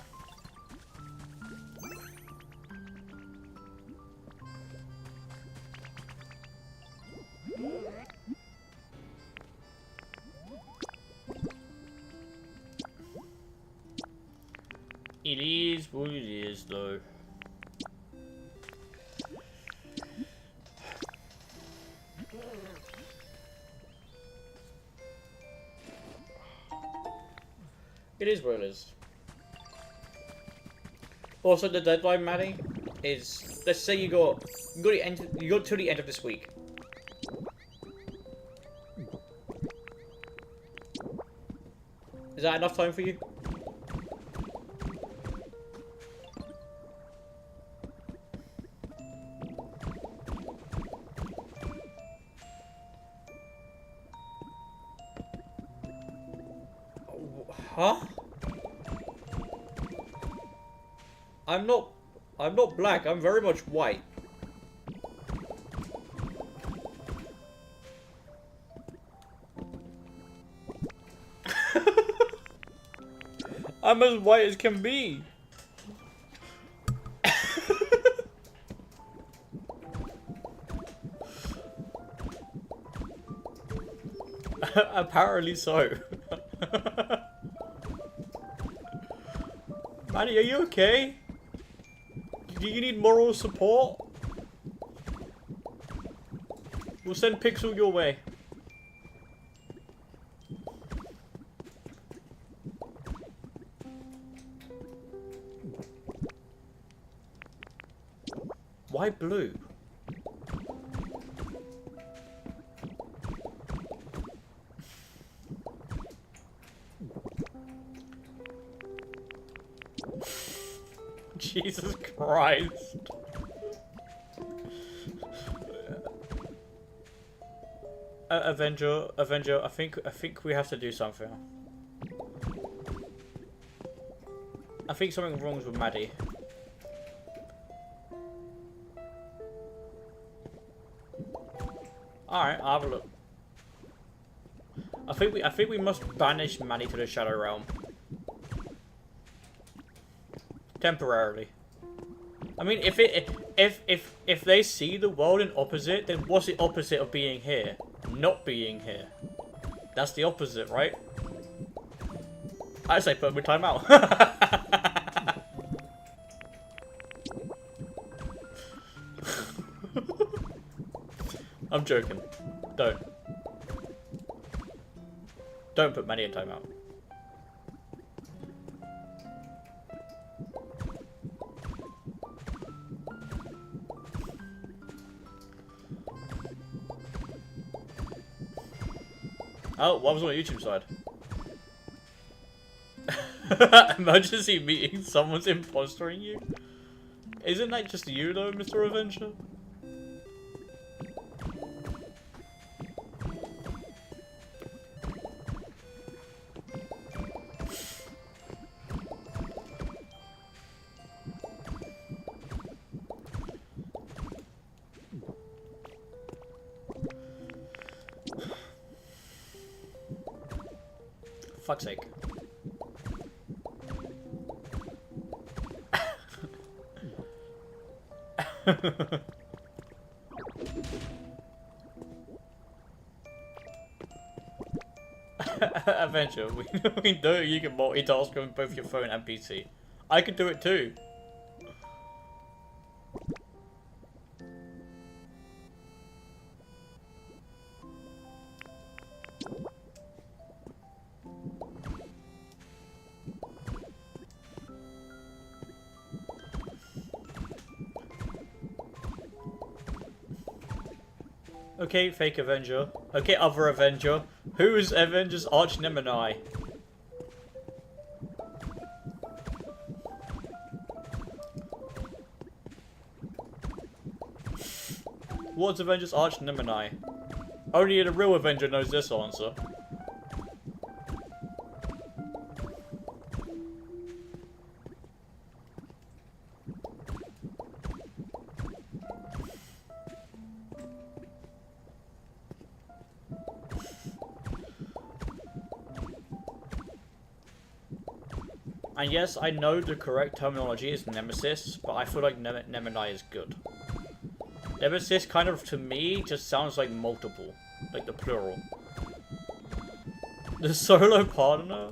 It is what it is, though. It is what it is. Also, the deadline, Maddie, is, let's say you got to the end of this week. Is that enough time for you? Huh? I'm not black, I'm very much white. I'm as white as can be. Apparently so. Maddie, are you okay? Do you need moral support? We'll send Pixel your way. Why blue? Jesus Christ. Avenger, I think we have to do something. I think something wrong's with Maddie. Alright, I'll have a look. I think we must banish Maddie to the Shadow Realm. Temporarily. I mean, if if they see the world in opposite, then what's the opposite of being here? Not being here. That's the opposite, right? I say put me time out. I'm joking. Don't. Don't put Manny in timeout. Oh, what was on the YouTube side? Emergency meeting, someone's impostering you? Isn't that just you though, Mr. Avenger? Fuck's sake. Adventure, we know you can multitask on both your phone and PC. I can do it too. Okay, fake Avenger. Okay, other Avenger. Who is Avenger's arch nemesis? What's Avenger's arch nemesis? Only the real Avenger knows this answer. And yes, I know the correct terminology is Nemesis, but I feel like Nemesis is good. Nemesis kind of, to me, just sounds like multiple. Like the plural. The solo partner?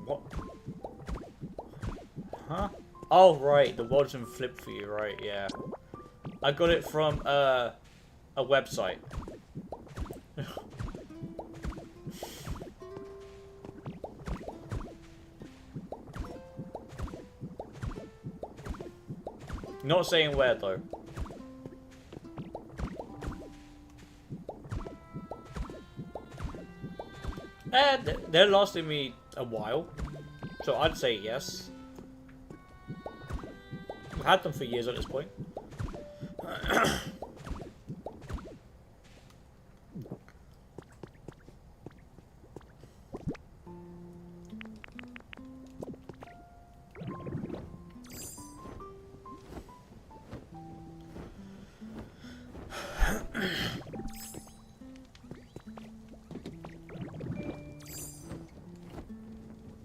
What? Huh? Oh, right, the world's in flip for you, right, yeah. I got it from, a website. Not saying where though. They're lasting me a while, so I'd say yes. I've had them for years at this point.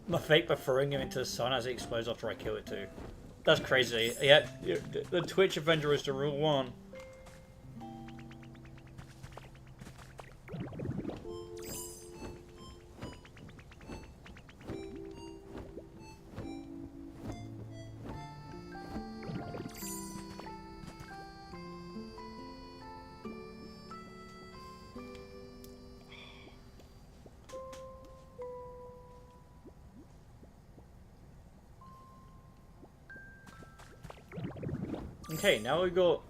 My fate by throwing him into the sun as it explodes after I kill it too. That's crazy. Yeah, the Twitch Avenger is the real one. Okay, now we've got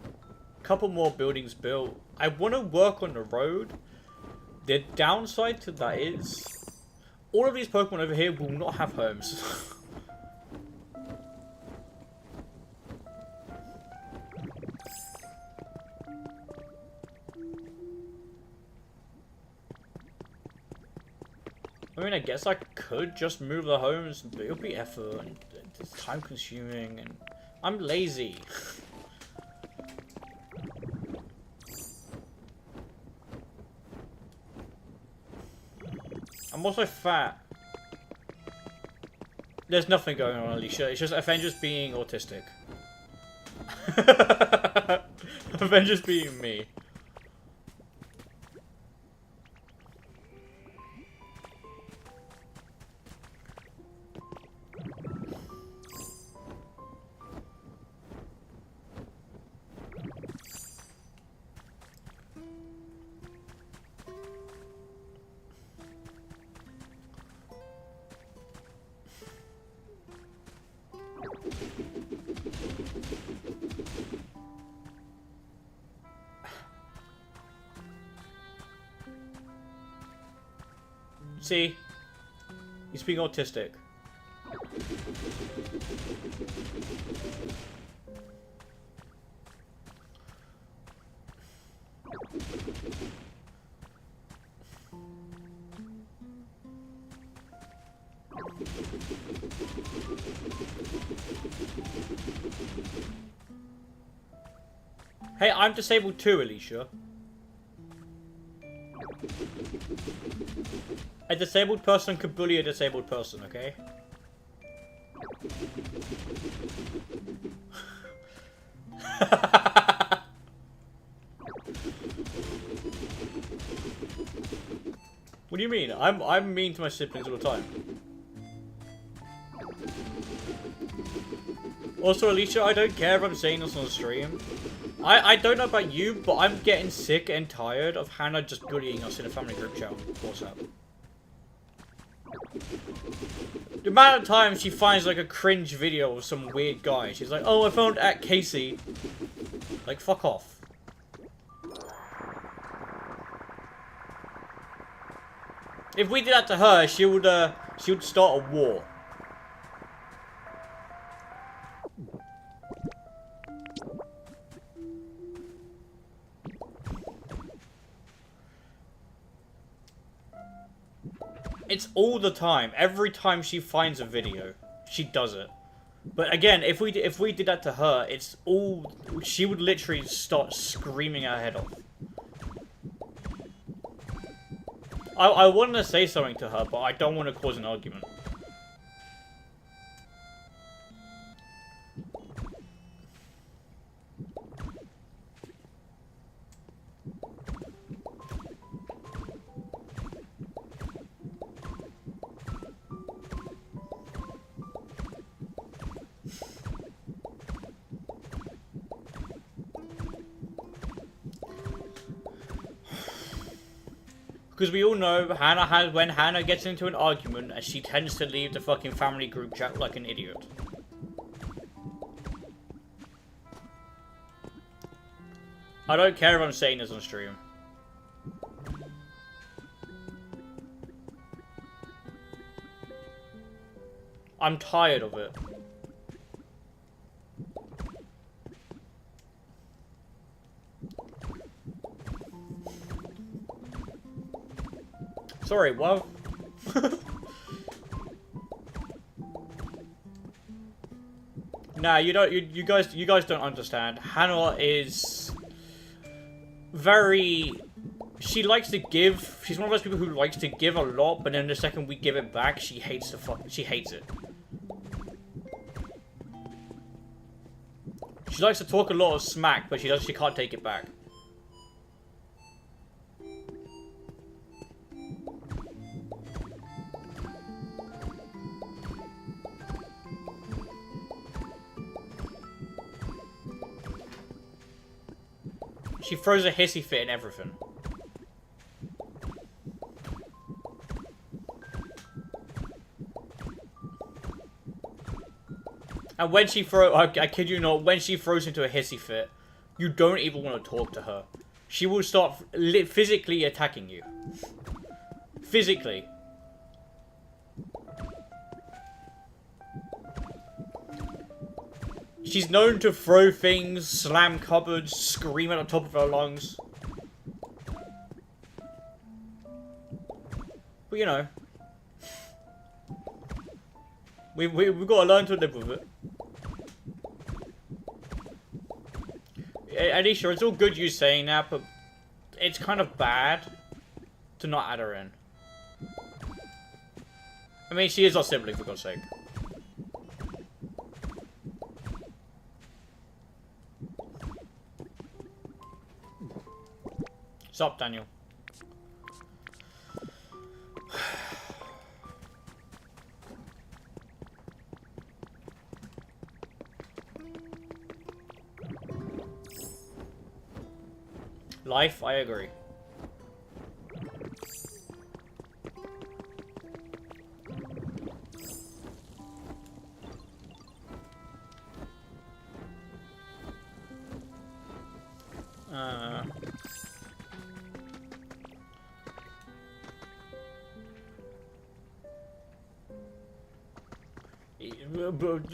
a couple more buildings built. I want to work on the road. The downside to that is all of these Pokemon over here will not have homes. I mean, I guess I could just move the homes, but it'll be effort and it's time consuming and I'm lazy. I'm also fat. There's nothing going on, Alicia. It's just Avengers being autistic. Avengers being me. See? He's being autistic. Hey, I'm disabled too, Alicia. A disabled person could bully a disabled person, okay? What do you mean? I'm mean to my siblings all the time. Also, Alicia, I don't care if I'm saying this on stream. I don't know about you, but I'm getting sick and tired of Hannah just bullying us in a family group chat on WhatsApp. The amount of times she finds like a cringe video of some weird guy, she's like, "Oh, I found at Casey." Like, fuck off. If we did that to her, she would start a war. It's all the time. Every time she finds a video, she does it. But again, if we did that to her, it's all... She would literally start screaming her head off. I wanted to say something to her, but I don't want to cause an argument. Because we all know when Hannah gets into an argument, she tends to leave the fucking family group chat like an idiot. I don't care if I'm saying this on stream. I'm tired of it. Sorry, what? Nah, you don't. You guys don't understand. Hannah is very. She likes to give. She's one of those people who likes to give a lot, but then the second we give it back, she hates the fuck. She hates it. She likes to talk a lot of smack, but she can't take it back. She throws a hissy fit and everything. And when she I kid you not, when she throws into a hissy fit, you don't even want to talk to her. She will start physically attacking you. Physically. She's known to throw things, slam cupboards, scream at the top of her lungs. But you know, we've got to learn to live with it. Alicia, it's all good you saying that, but it's kind of bad to not add her in. I mean, she is our sibling, for God's sake. Stop, Daniel. Life, I agree.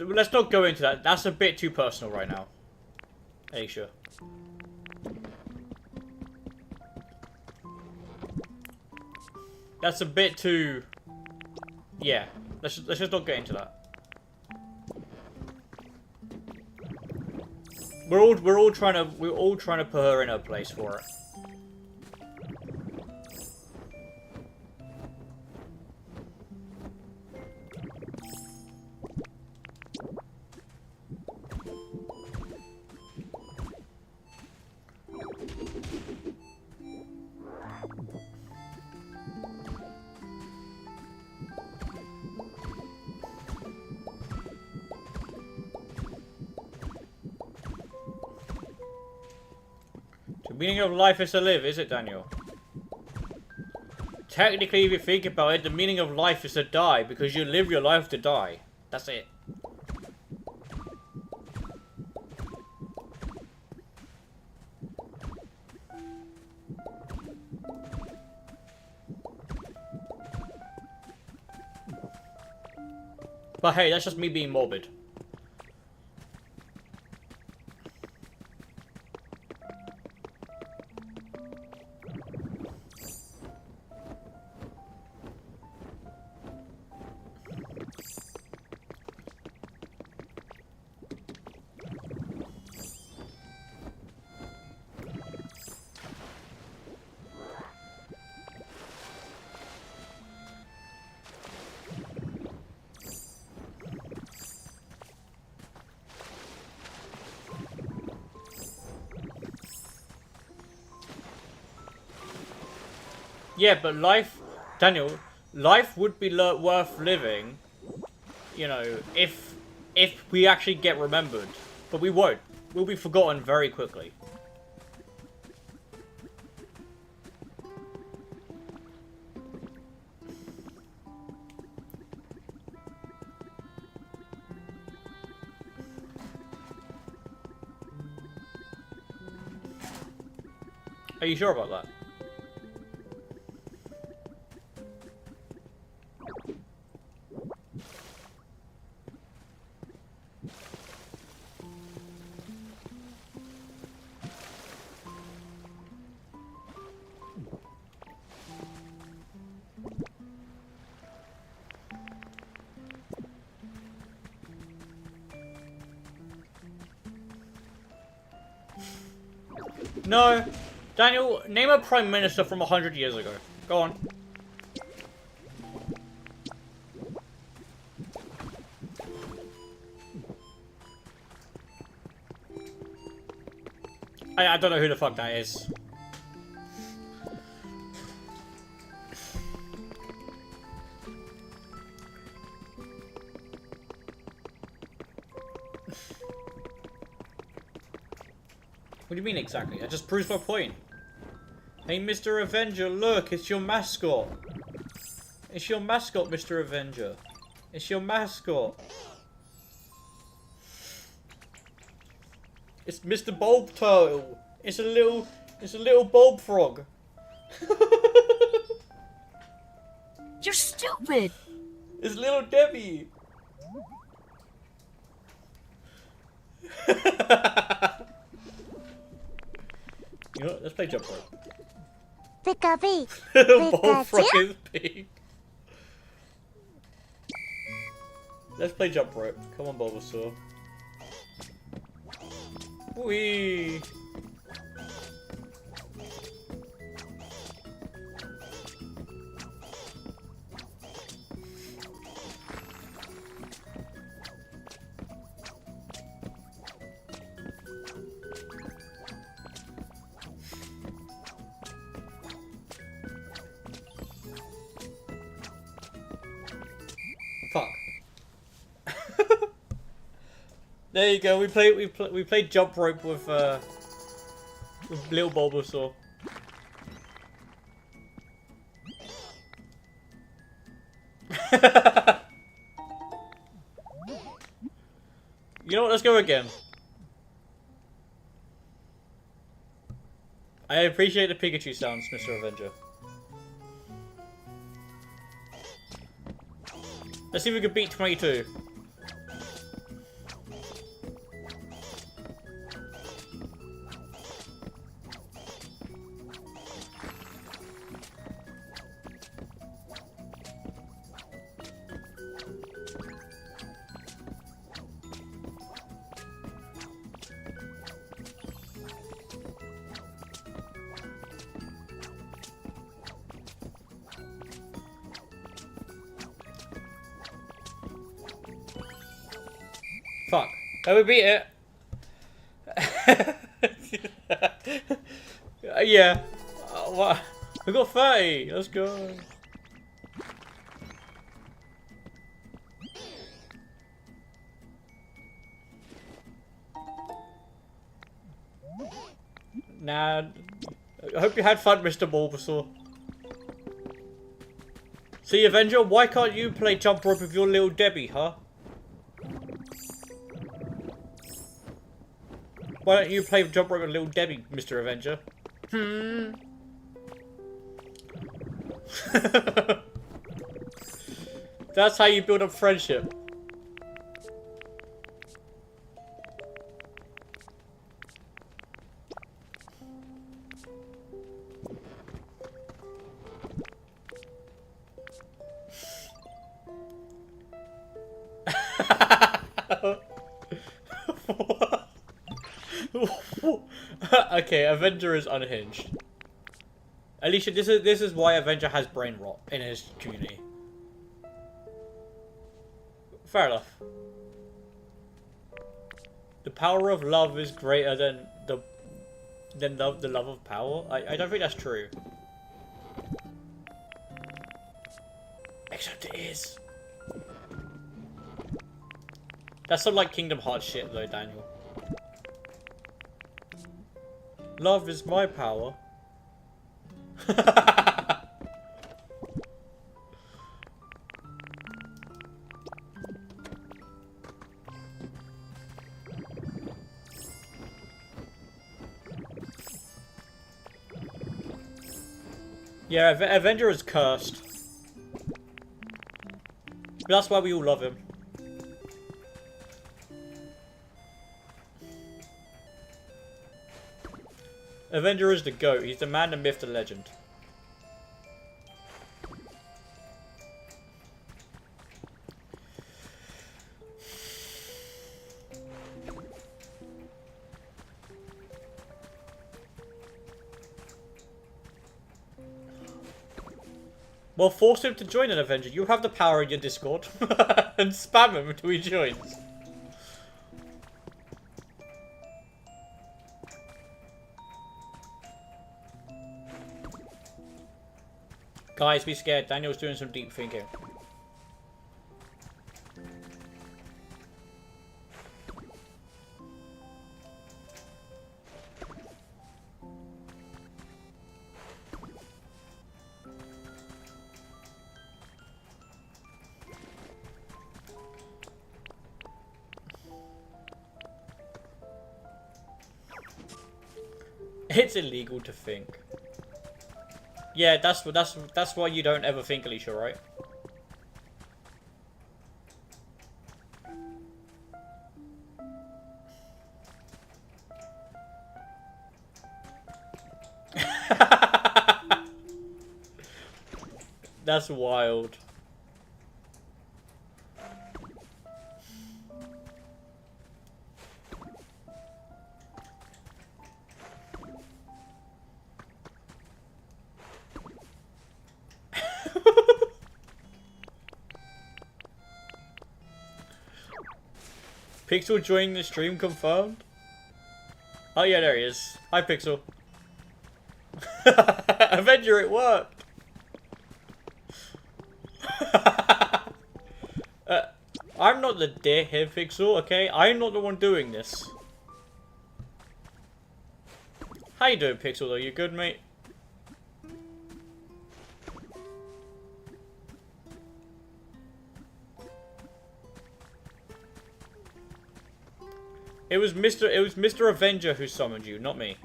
Let's not go into that. That's a bit too personal right now. Are you sure? That's a bit too... Yeah. Let's just not get into that. We're all trying to put her in her place for it. The meaning of life is to live, is it, Daniel? Technically, if you think about it, the meaning of life is to die, because you live your life to die. That's it. But hey, that's just me being morbid. Yeah, but life, Daniel, life would be worth living, you know, if we actually get remembered. But we won't. We'll be forgotten very quickly. Are you sure about that? No. Daniel, name a prime minister from 100 years ago. Go on. I don't know who the fuck that is. What do you mean exactly? That just proves my point. Hey, Mr. Avenger, look, it's your mascot. It's your mascot, Mr. Avenger. It's your mascot. It's Mr. Bulb Turtle. It's a little bulb frog. You're stupid. It's little Debbie. You know what? Let's play jump rope. Pika-pee. Bulb frog Pikachu? is big. Let's play jump rope. Come on, Bulbasaur. Whee! There you go. We played jump rope with little Bulbasaur. You know what? Let's go again. I appreciate the Pikachu sounds, Mr. Avenger. Let's see if we can beat 22. Fuck. Oh, we beat it. Yeah. What? We got 30. Let's go. Nah. I hope you had fun, Mr. Bulbasaur. See, Avenger, why can't you play jump rope with your little Debbie, huh? Why don't you play jump rope with little Debbie, Mr. Avenger? That's how you build up friendship. Okay, Avenger is unhinged. Alicia, this is why Avenger has brain rot in his community. Fair enough. The power of love is greater than the love of power. I don't think that's true. Except it is. That's some like Kingdom Hearts shit though, Daniel. Love is my power. Yeah, Avenger is cursed. But that's why we all love him. Avenger is the GOAT. He's the man, the myth, the legend. Well, force him to join an Avenger. You have the power in your Discord. And spam him until he joins. Guys, be scared. Daniel's doing some deep thinking. It's illegal to think. Yeah, that's why you don't ever think, Alicia, right? That's wild. Pixel joining the stream confirmed? Oh yeah, there he is. Hi, Pixel. Avenger, it worked! I'm not the dick here, Pixel, okay? I'm not the one doing this. How you doing, Pixel, though? You good, mate? It was Mr. Avenger who summoned you, not me.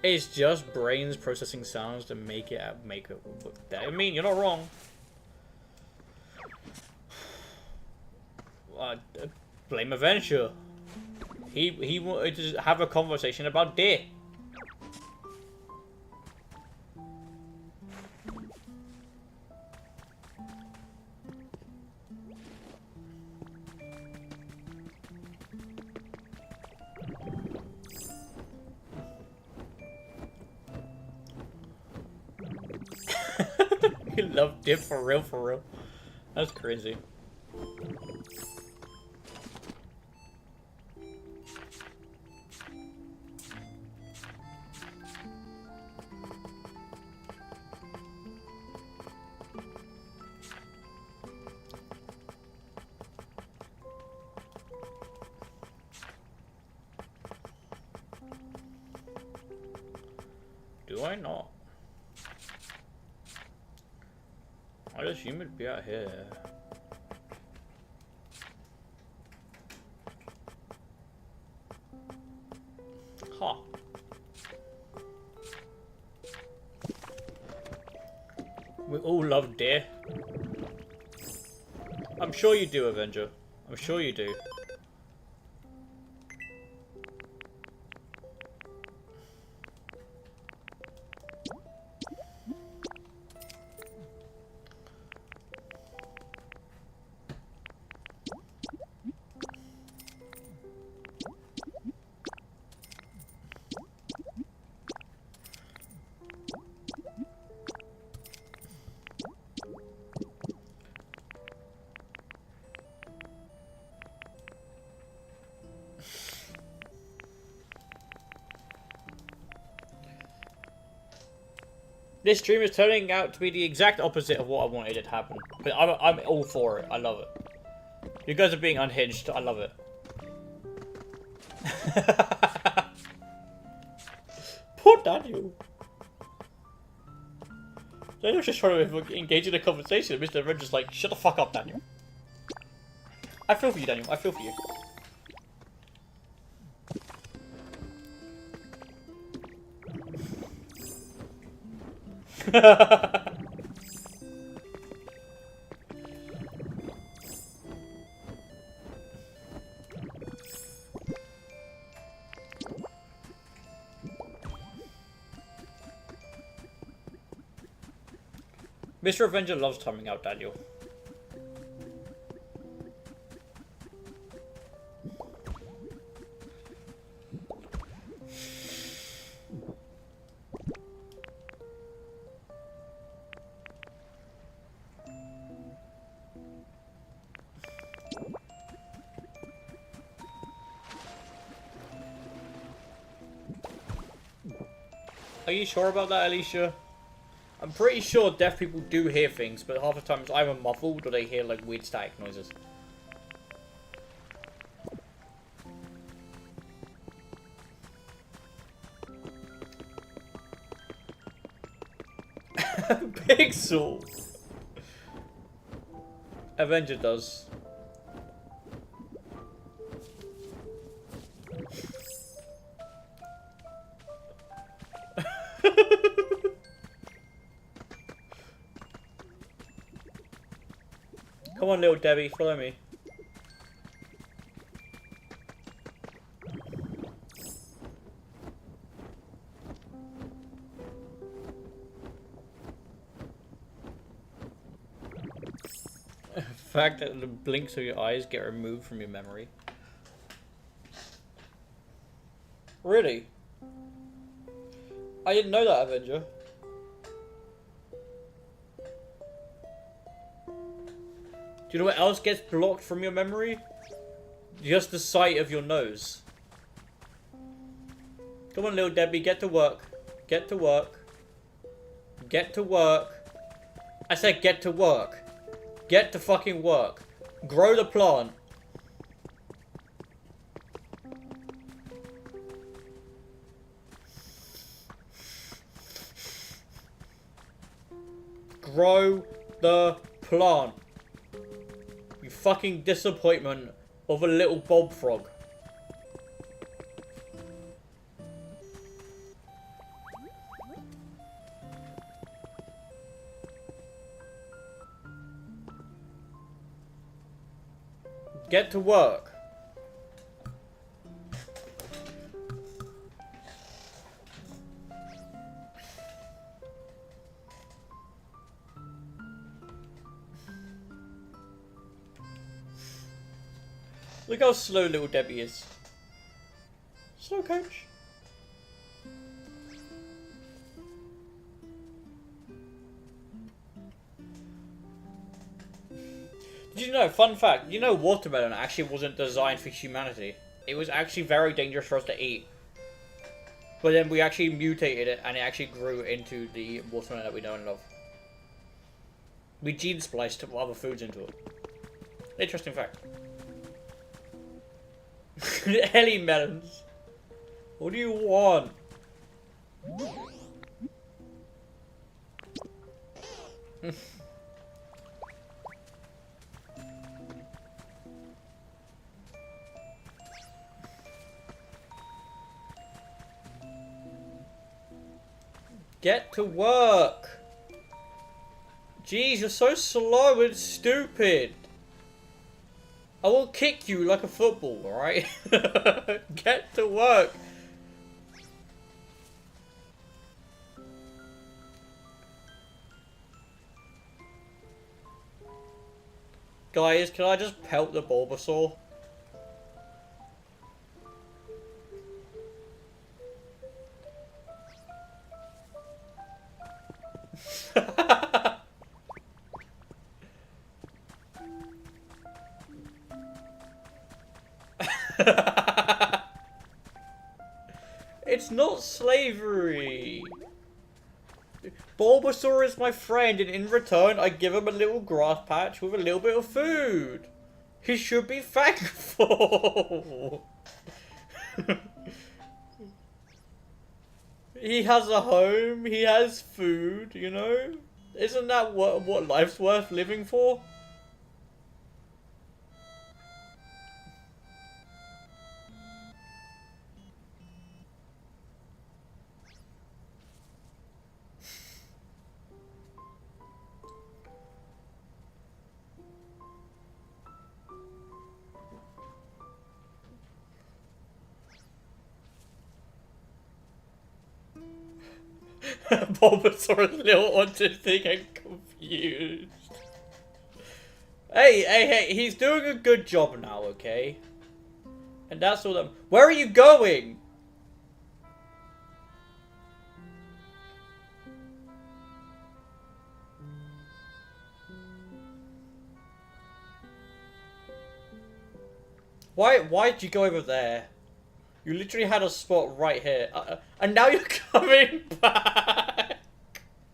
It's just brains processing sounds to make it look better. I mean, you're not wrong. Blame Avenger. He wanted to have a conversation about deer. You love dip for real, for real. That's crazy. Do I not? I assume it'd be out here. Huh. We all love deer. I'm sure you do, Avenger. I'm sure you do. This stream is turning out to be the exact opposite of what I wanted it to happen. But I'm all for it. I love it. You guys are being unhinged. I love it. Poor Daniel. Daniel's just trying to engage in a conversation and Mr. Avenger's like, shut the fuck up, Daniel. I feel for you, Daniel. I feel for you. Mr. Avenger loves timing out Daniel. Are you sure about that, Alicia? I'm pretty sure deaf people do hear things, but half the time it's either muffled or they hear like weird static noises. Pixel! Avenger does. Come on, little Debbie, follow me. The fact that the blinks of your eyes get removed from your memory. Really? I didn't know that, Avenger. Do you know what else gets blocked from your memory? Just the sight of your nose. Come on, little Debbie, get to work. Get to work. Get to work. I said get to work. Get to fucking work. Grow the plant. Grow the plant. You fucking disappointment of a little bulb frog. Get to work. Look how slow little Debbie is. Slow coach. Did you know, fun fact, you know watermelon actually wasn't designed for humanity. It was actually very dangerous for us to eat. But then we actually mutated it and it actually grew into the watermelon that we know and love. We gene spliced other foods into it. Interesting fact. Ellie melons. What do you want? Get to work. Jeez, you're so slow and stupid. I will kick you like a football, alright? Get to work. Guys, can I just pelt the Bulbasaur? It's not slavery. Bulbasaur is my friend, and in return, I give him a little grass patch with a little bit of food. He should be thankful. He has a home, he has food, you know? Isn't that what life's worth living for? Bulbasaur is a little autistic and confused. Hey, he's doing a good job now, okay? And that's all that... Where are you going? Why'd you go over there? You literally had a spot right here. And now you're coming back!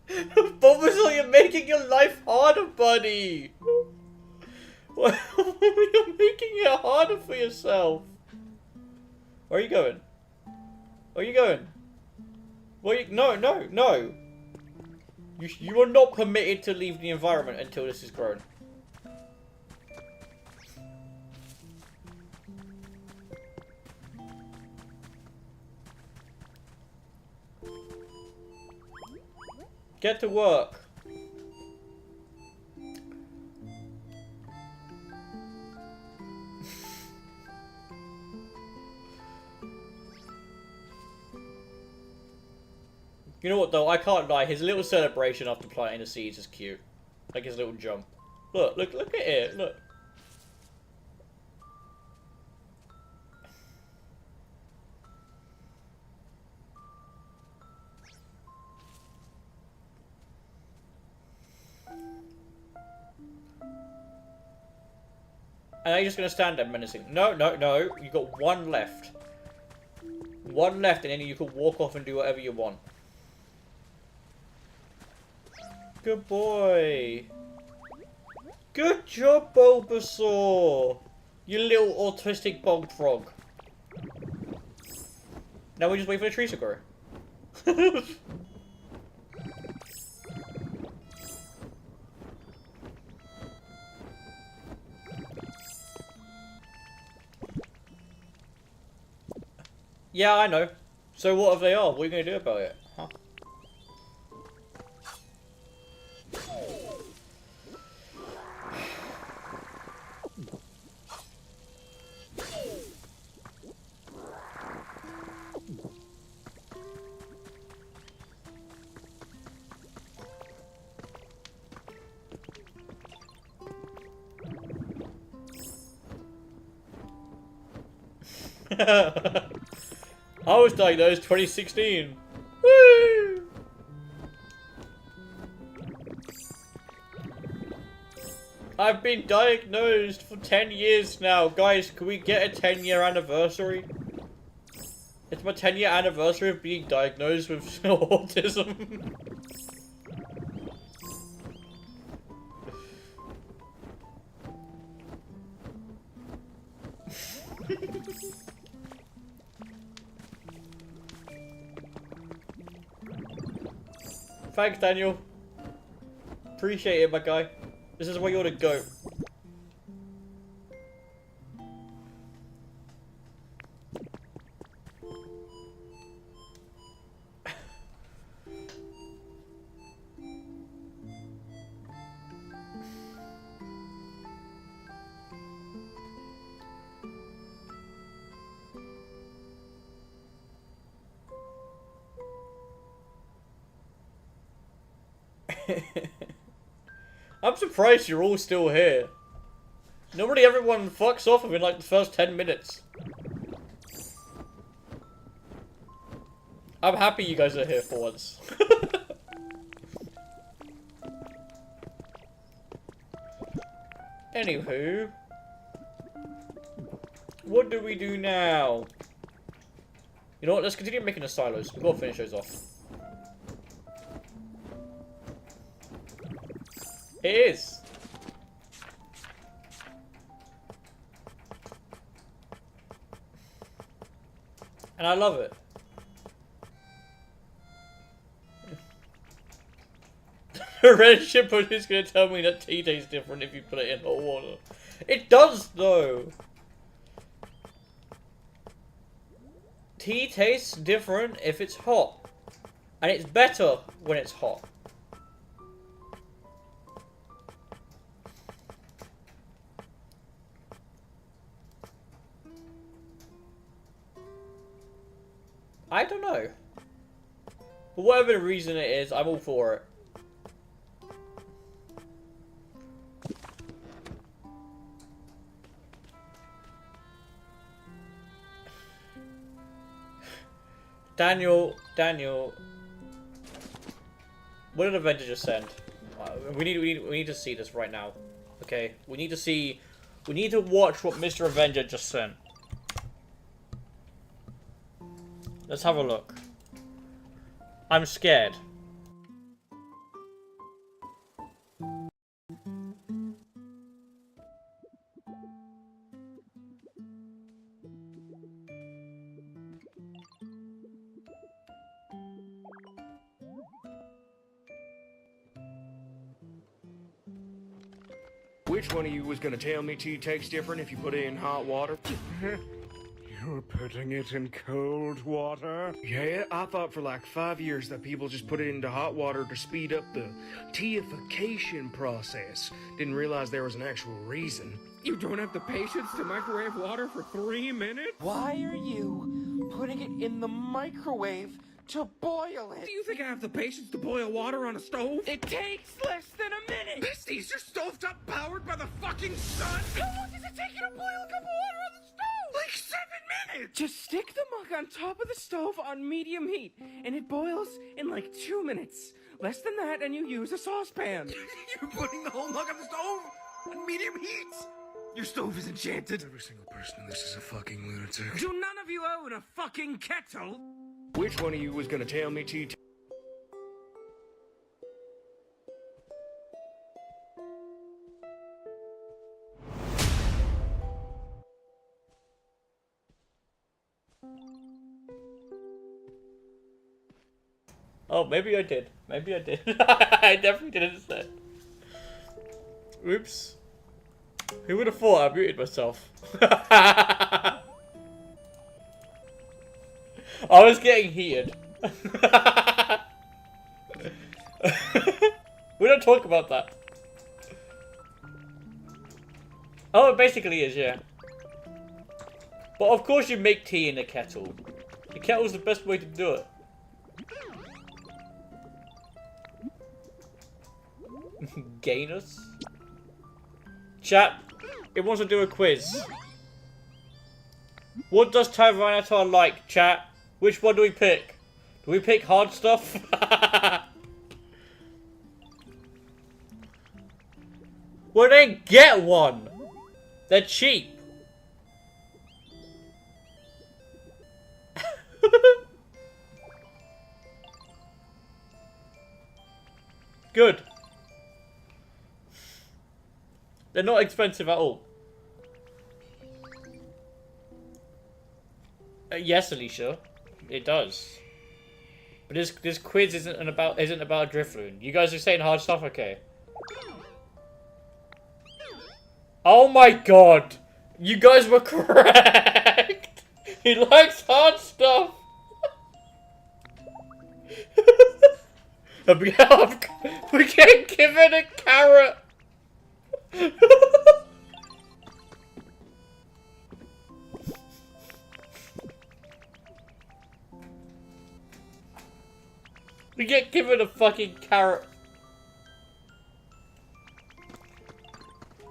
Bulbasaur, you're making your life harder, buddy! You're making it harder for yourself. Where are you going? Where are you going? No. You are not permitted to leave the environment until this is grown. Get to work. You know what though, I can't lie, his little celebration after planting the seeds is cute. Like his little jump. Look at it, look. And now you're just gonna stand there menacing. No, you got one left. One left, and then you can walk off and do whatever you want. Good boy. Good job, Bulbasaur. You little autistic bog frog. Now we just wait for the trees to grow. Yeah, I know. So what if they are? What are you going to do about it? Huh? I was diagnosed 2016. Woo! I've been diagnosed for 10 years now. Guys, can we get a 10-year anniversary? It's my 10-year anniversary of being diagnosed with autism. Thanks, Daniel. Appreciate it, my guy. This is where you ought to go. I'm surprised you're all still here. Normally everyone fucks off within like the first 10 minutes. I'm happy you guys are here for once. Anywho. What do we do now? You know what, let's continue making the silos. We've got to finish those off. It is. And I love it. The red shipper is going to tell me that tea tastes different if you put it in hot water. It does, though. Tea tastes different if it's hot. And it's better when it's hot. I don't know. For whatever the reason it is, I'm all for it. Daniel. What did Avenger just send? We need to see this right now. Okay, we need to watch what Mr. Avenger just sent. Let's have a look. I'm scared. Which one of you was gonna tell me tea tastes different if you put it in hot water? You're putting it in cold water? Yeah, I thought for like 5 years that people just put it into hot water to speed up the teification process. Didn't realize there was an actual reason. You don't have the patience to microwave water for 3 minutes? Why are you putting it in the microwave to boil it? Do you think I have the patience to boil water on a stove? It takes less than a minute! Besties, your stovetop powered by the fucking sun? How long does it take you to boil a cup of water on the stove? Like 7 minutes! Just stick the mug on top of the stove on medium heat, and it boils in like 2 minutes. Less than that, and you use a saucepan. You're putting the whole mug on the stove on medium heat? Your stove is enchanted. Every single person in this is a fucking lunatic. Do none of you own a fucking kettle? Which one of you was gonna tell me to? Oh, maybe I did. Maybe I did. I definitely didn't say. Oops. Who would have thought I muted myself? I was getting heated. We don't talk about that. Oh, it basically is, yeah. But of course you make tea in a kettle. The kettle's the best way to do it. Gainus? Chat, it wants to do a quiz. What does Tyranitar like, chat? Which one do we pick? Do we pick hard stuff? Well, then get one! They're cheap. Good. They're not expensive at all. Yes, Alicia, it does. But this quiz isn't about a Drifloon. You guys are saying hard stuff, okay? Oh my god! You guys were correct! He likes hard stuff! We can't give it a carrot! We get given a fucking carrot.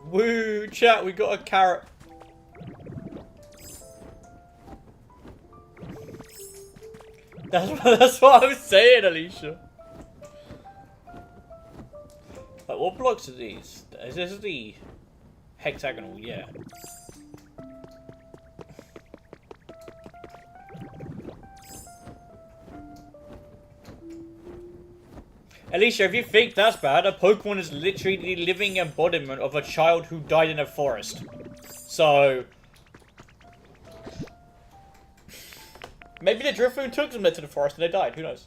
Woo, chat, we got a carrot. That's what I was saying, Alicia. Like, what blocks are these? Is this the hexagonal? Yeah. Alicia, if you think that's bad, a Pokemon is literally the living embodiment of a child who died in a forest. So... maybe the Drifloon took them to the forest and they died, who knows?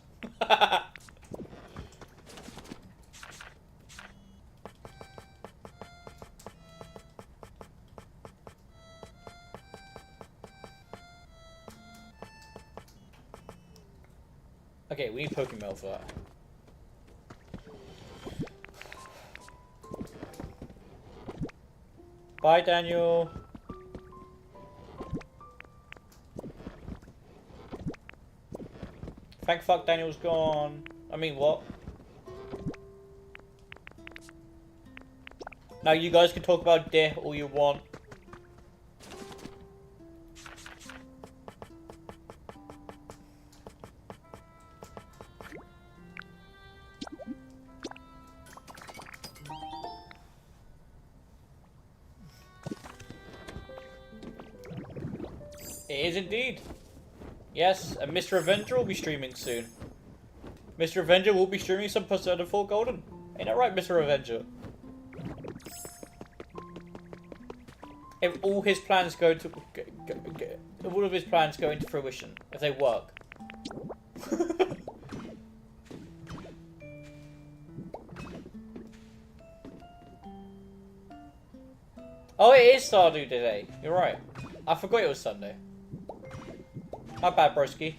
Okay, we need Pokemon for that. Bye, Daniel. Thank fuck Daniel's gone. I mean, what? Now you guys can talk about death all you want. It is indeed. Yes, and Mr. Avenger will be streaming soon. Mr. Avenger will be streaming some Persona 4 Golden. Ain't that right, Mr. Avenger? If all his plans go to... if all of his plans go into fruition. If they work. Oh, it is Stardew today. You're right. I forgot it was Sunday. My bad, broski.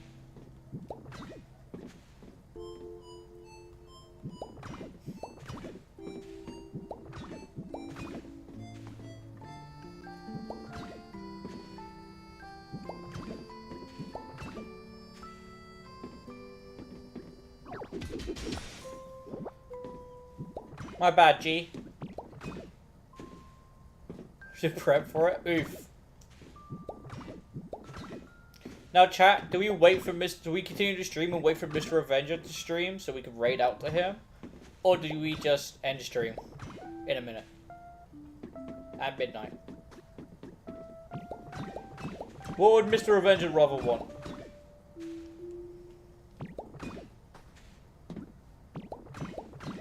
My bad, G. Should prep for it. Oof. Now, chat, do we wait for do we continue to stream and wait for Mr. Avenger to stream so we can raid out to him? Or do we just end stream in a minute? At midnight. What would Mr. Avenger rather want?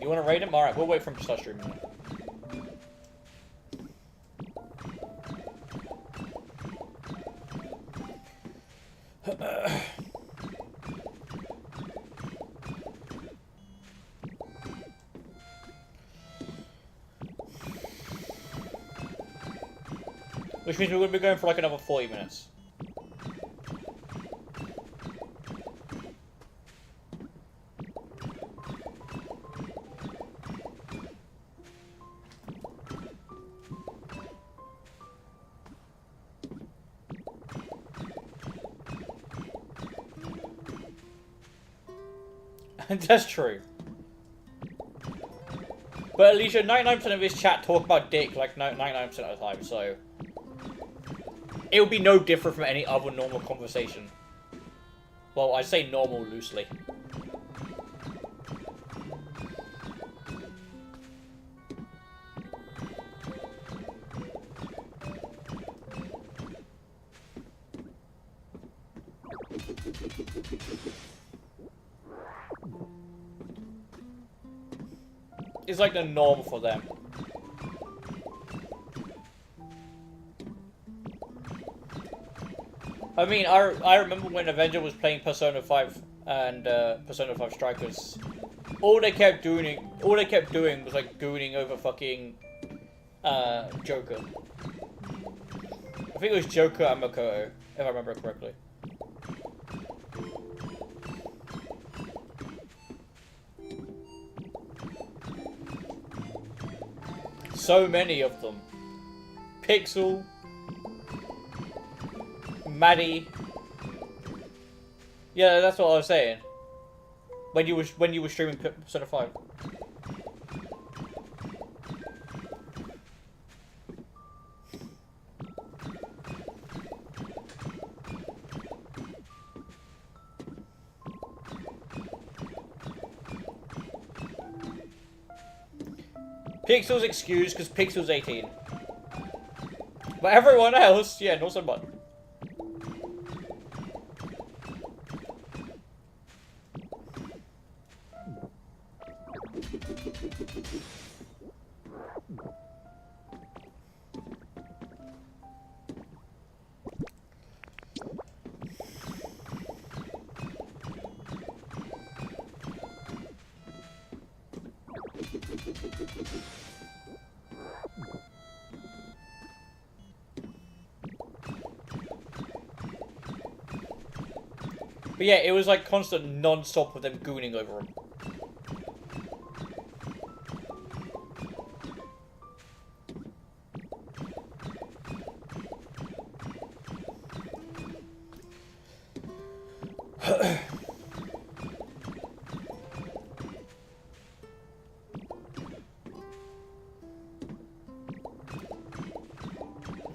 You want to raid him? Alright, we'll wait for him to start streaming. Which means we're going to be going for like another 40 minutes. That's true. But Alicia, 99% of his chat talk about dick like 99% of the time, so... It would be no different from any other normal conversation. Well, I say normal loosely. It's like the norm for them. I mean, I remember when Avenger was playing Persona 5 and Persona 5 Strikers. All they kept doing was like gooning over fucking Joker. I think it was Joker and Makoto, if I remember correctly. So many of them. Pixel, Maddie. Yeah, that's what I was saying. When you were streaming Persona 5. Pixel's excused because Pixel's 18. But everyone else, yeah, not so much. But yeah, it was like constant non-stop with them gooning over him.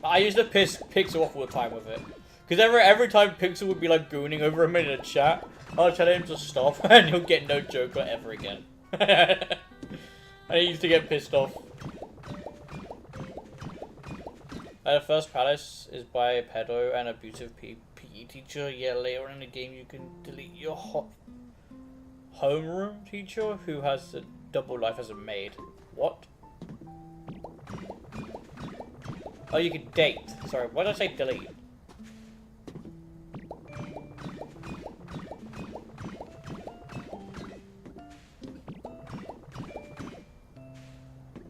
I used to piss Pixel off all the time with it. Because every time Pixel would be like gooning over him in a chat, I'll tell him to stop and he'll get no Joker ever again. And he used to get pissed off. The first palace is by a pedo and abusive PE teacher. Yeah, later in the game you can delete your homeroom teacher who has a double life as a maid. What? Oh, you can date. Sorry, why did I say delete?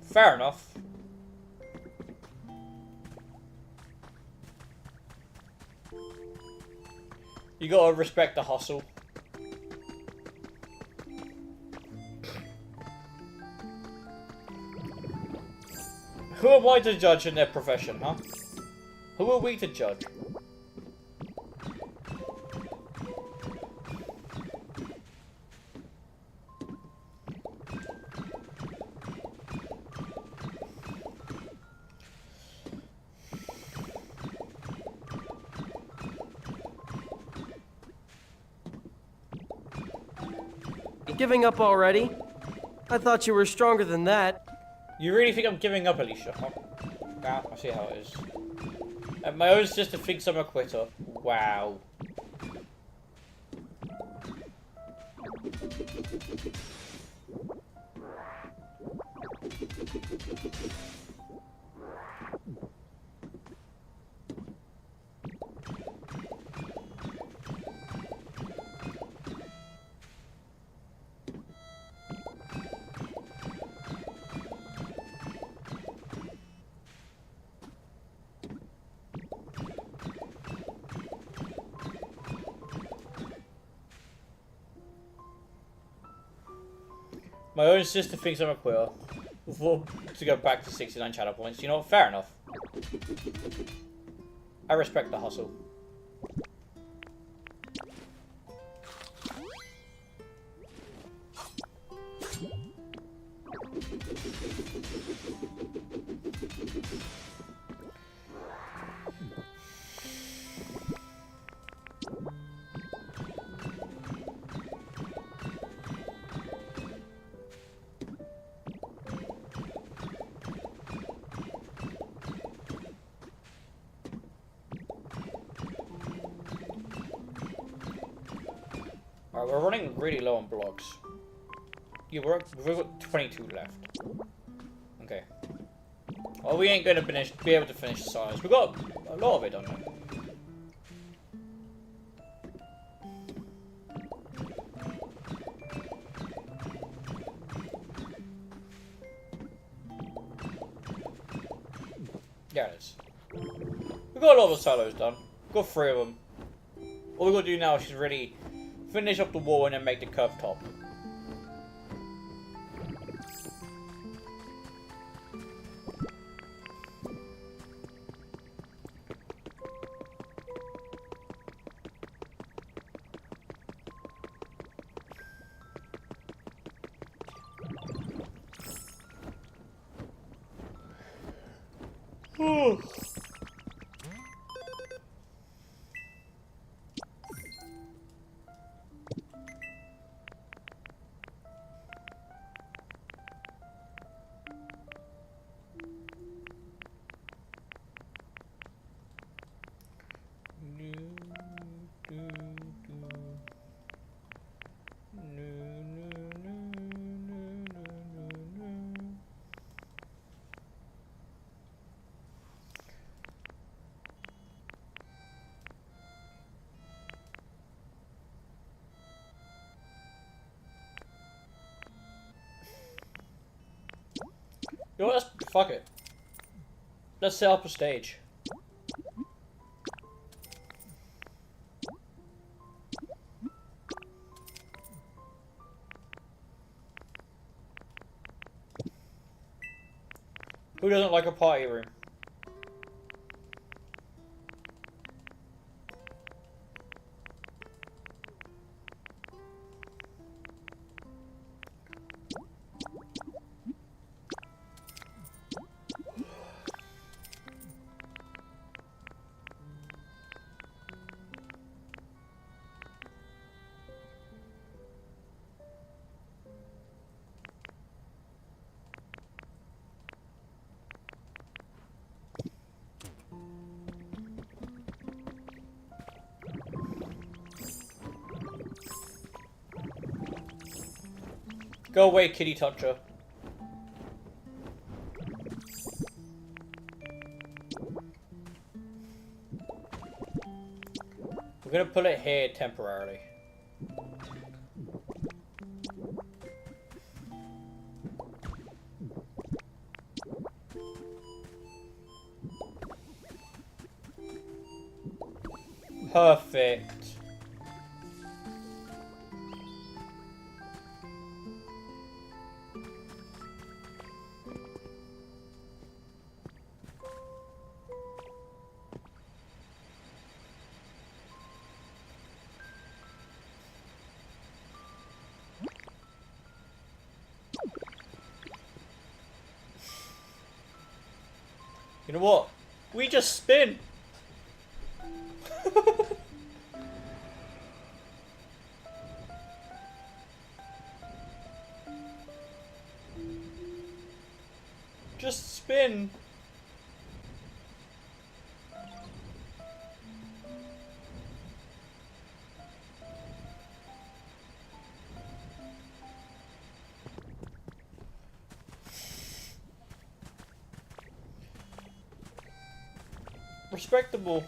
Fair enough. You gotta respect the hustle. Who am I to judge in their profession, huh? Who are we to judge? Giving up already? I thought you were stronger than that. You really think I'm giving up, Alicia, huh? Yeah, I see how it is. And my own sister thinks I'm a quitter. Wow. My own sister thinks I'm a quitter. Before to go back to 69 channel points, you know what? Fair enough. I respect the hustle. Alright, we're running really low on blocks. Yeah, we've got 22 left. Okay. Well, we ain't gonna be able to finish the size. We got a lot of it done now. Yeah, it is. We got a lot of the silos done. Got 3 of them. All we gotta do now is just really finish up the wall and then make the curved top. You know what, fuck it. Let's set up a stage. Who doesn't like a party room? Go away, kitty toucher. We're gonna put it here temporarily. Perfect. You know what? We just spin. Just spin. Respectable.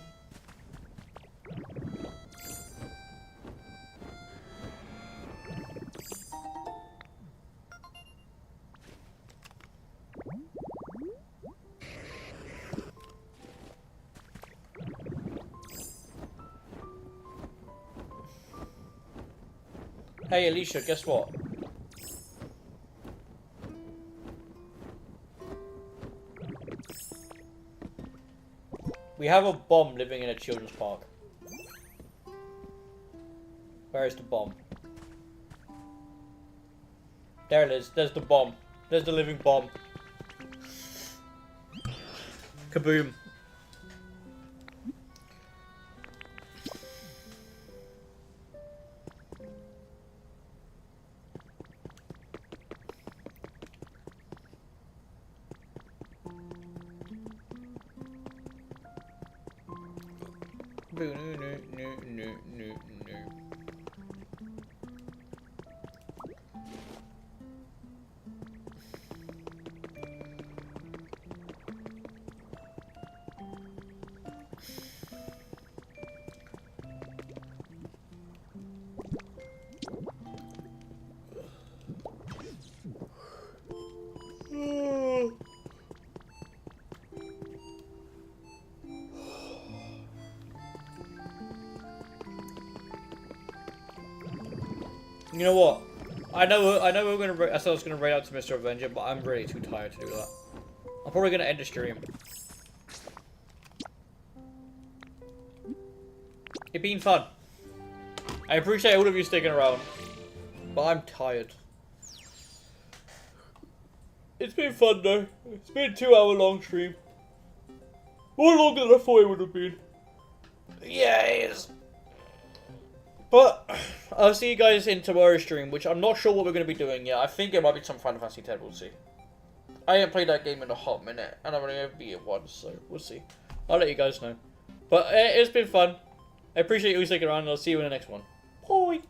Hey Alicia, guess what? We have a bomb living in a children's park. Where is the bomb? There it is. There's the bomb. There's the living bomb. Kaboom. You know what? I know we're gonna. I said I was gonna raid out to Mr. Avenger, but I'm really too tired to do that. I'm probably gonna end the stream. It's been fun. I appreciate all of you sticking around, but I'm tired. It's been fun though. It's been a 2 hour long stream. More longer than I thought it would have been. Yeah, it is. But I'll see you guys in tomorrow's stream, which I'm not sure what we're going to be doing yet. I think it might be some Final Fantasy X, we'll see. I haven't played that game in a hot minute, and I've only ever beat it once, so we'll see. I'll let you guys know. But it's been fun. I appreciate you sticking around, and I'll see you in the next one. Bye!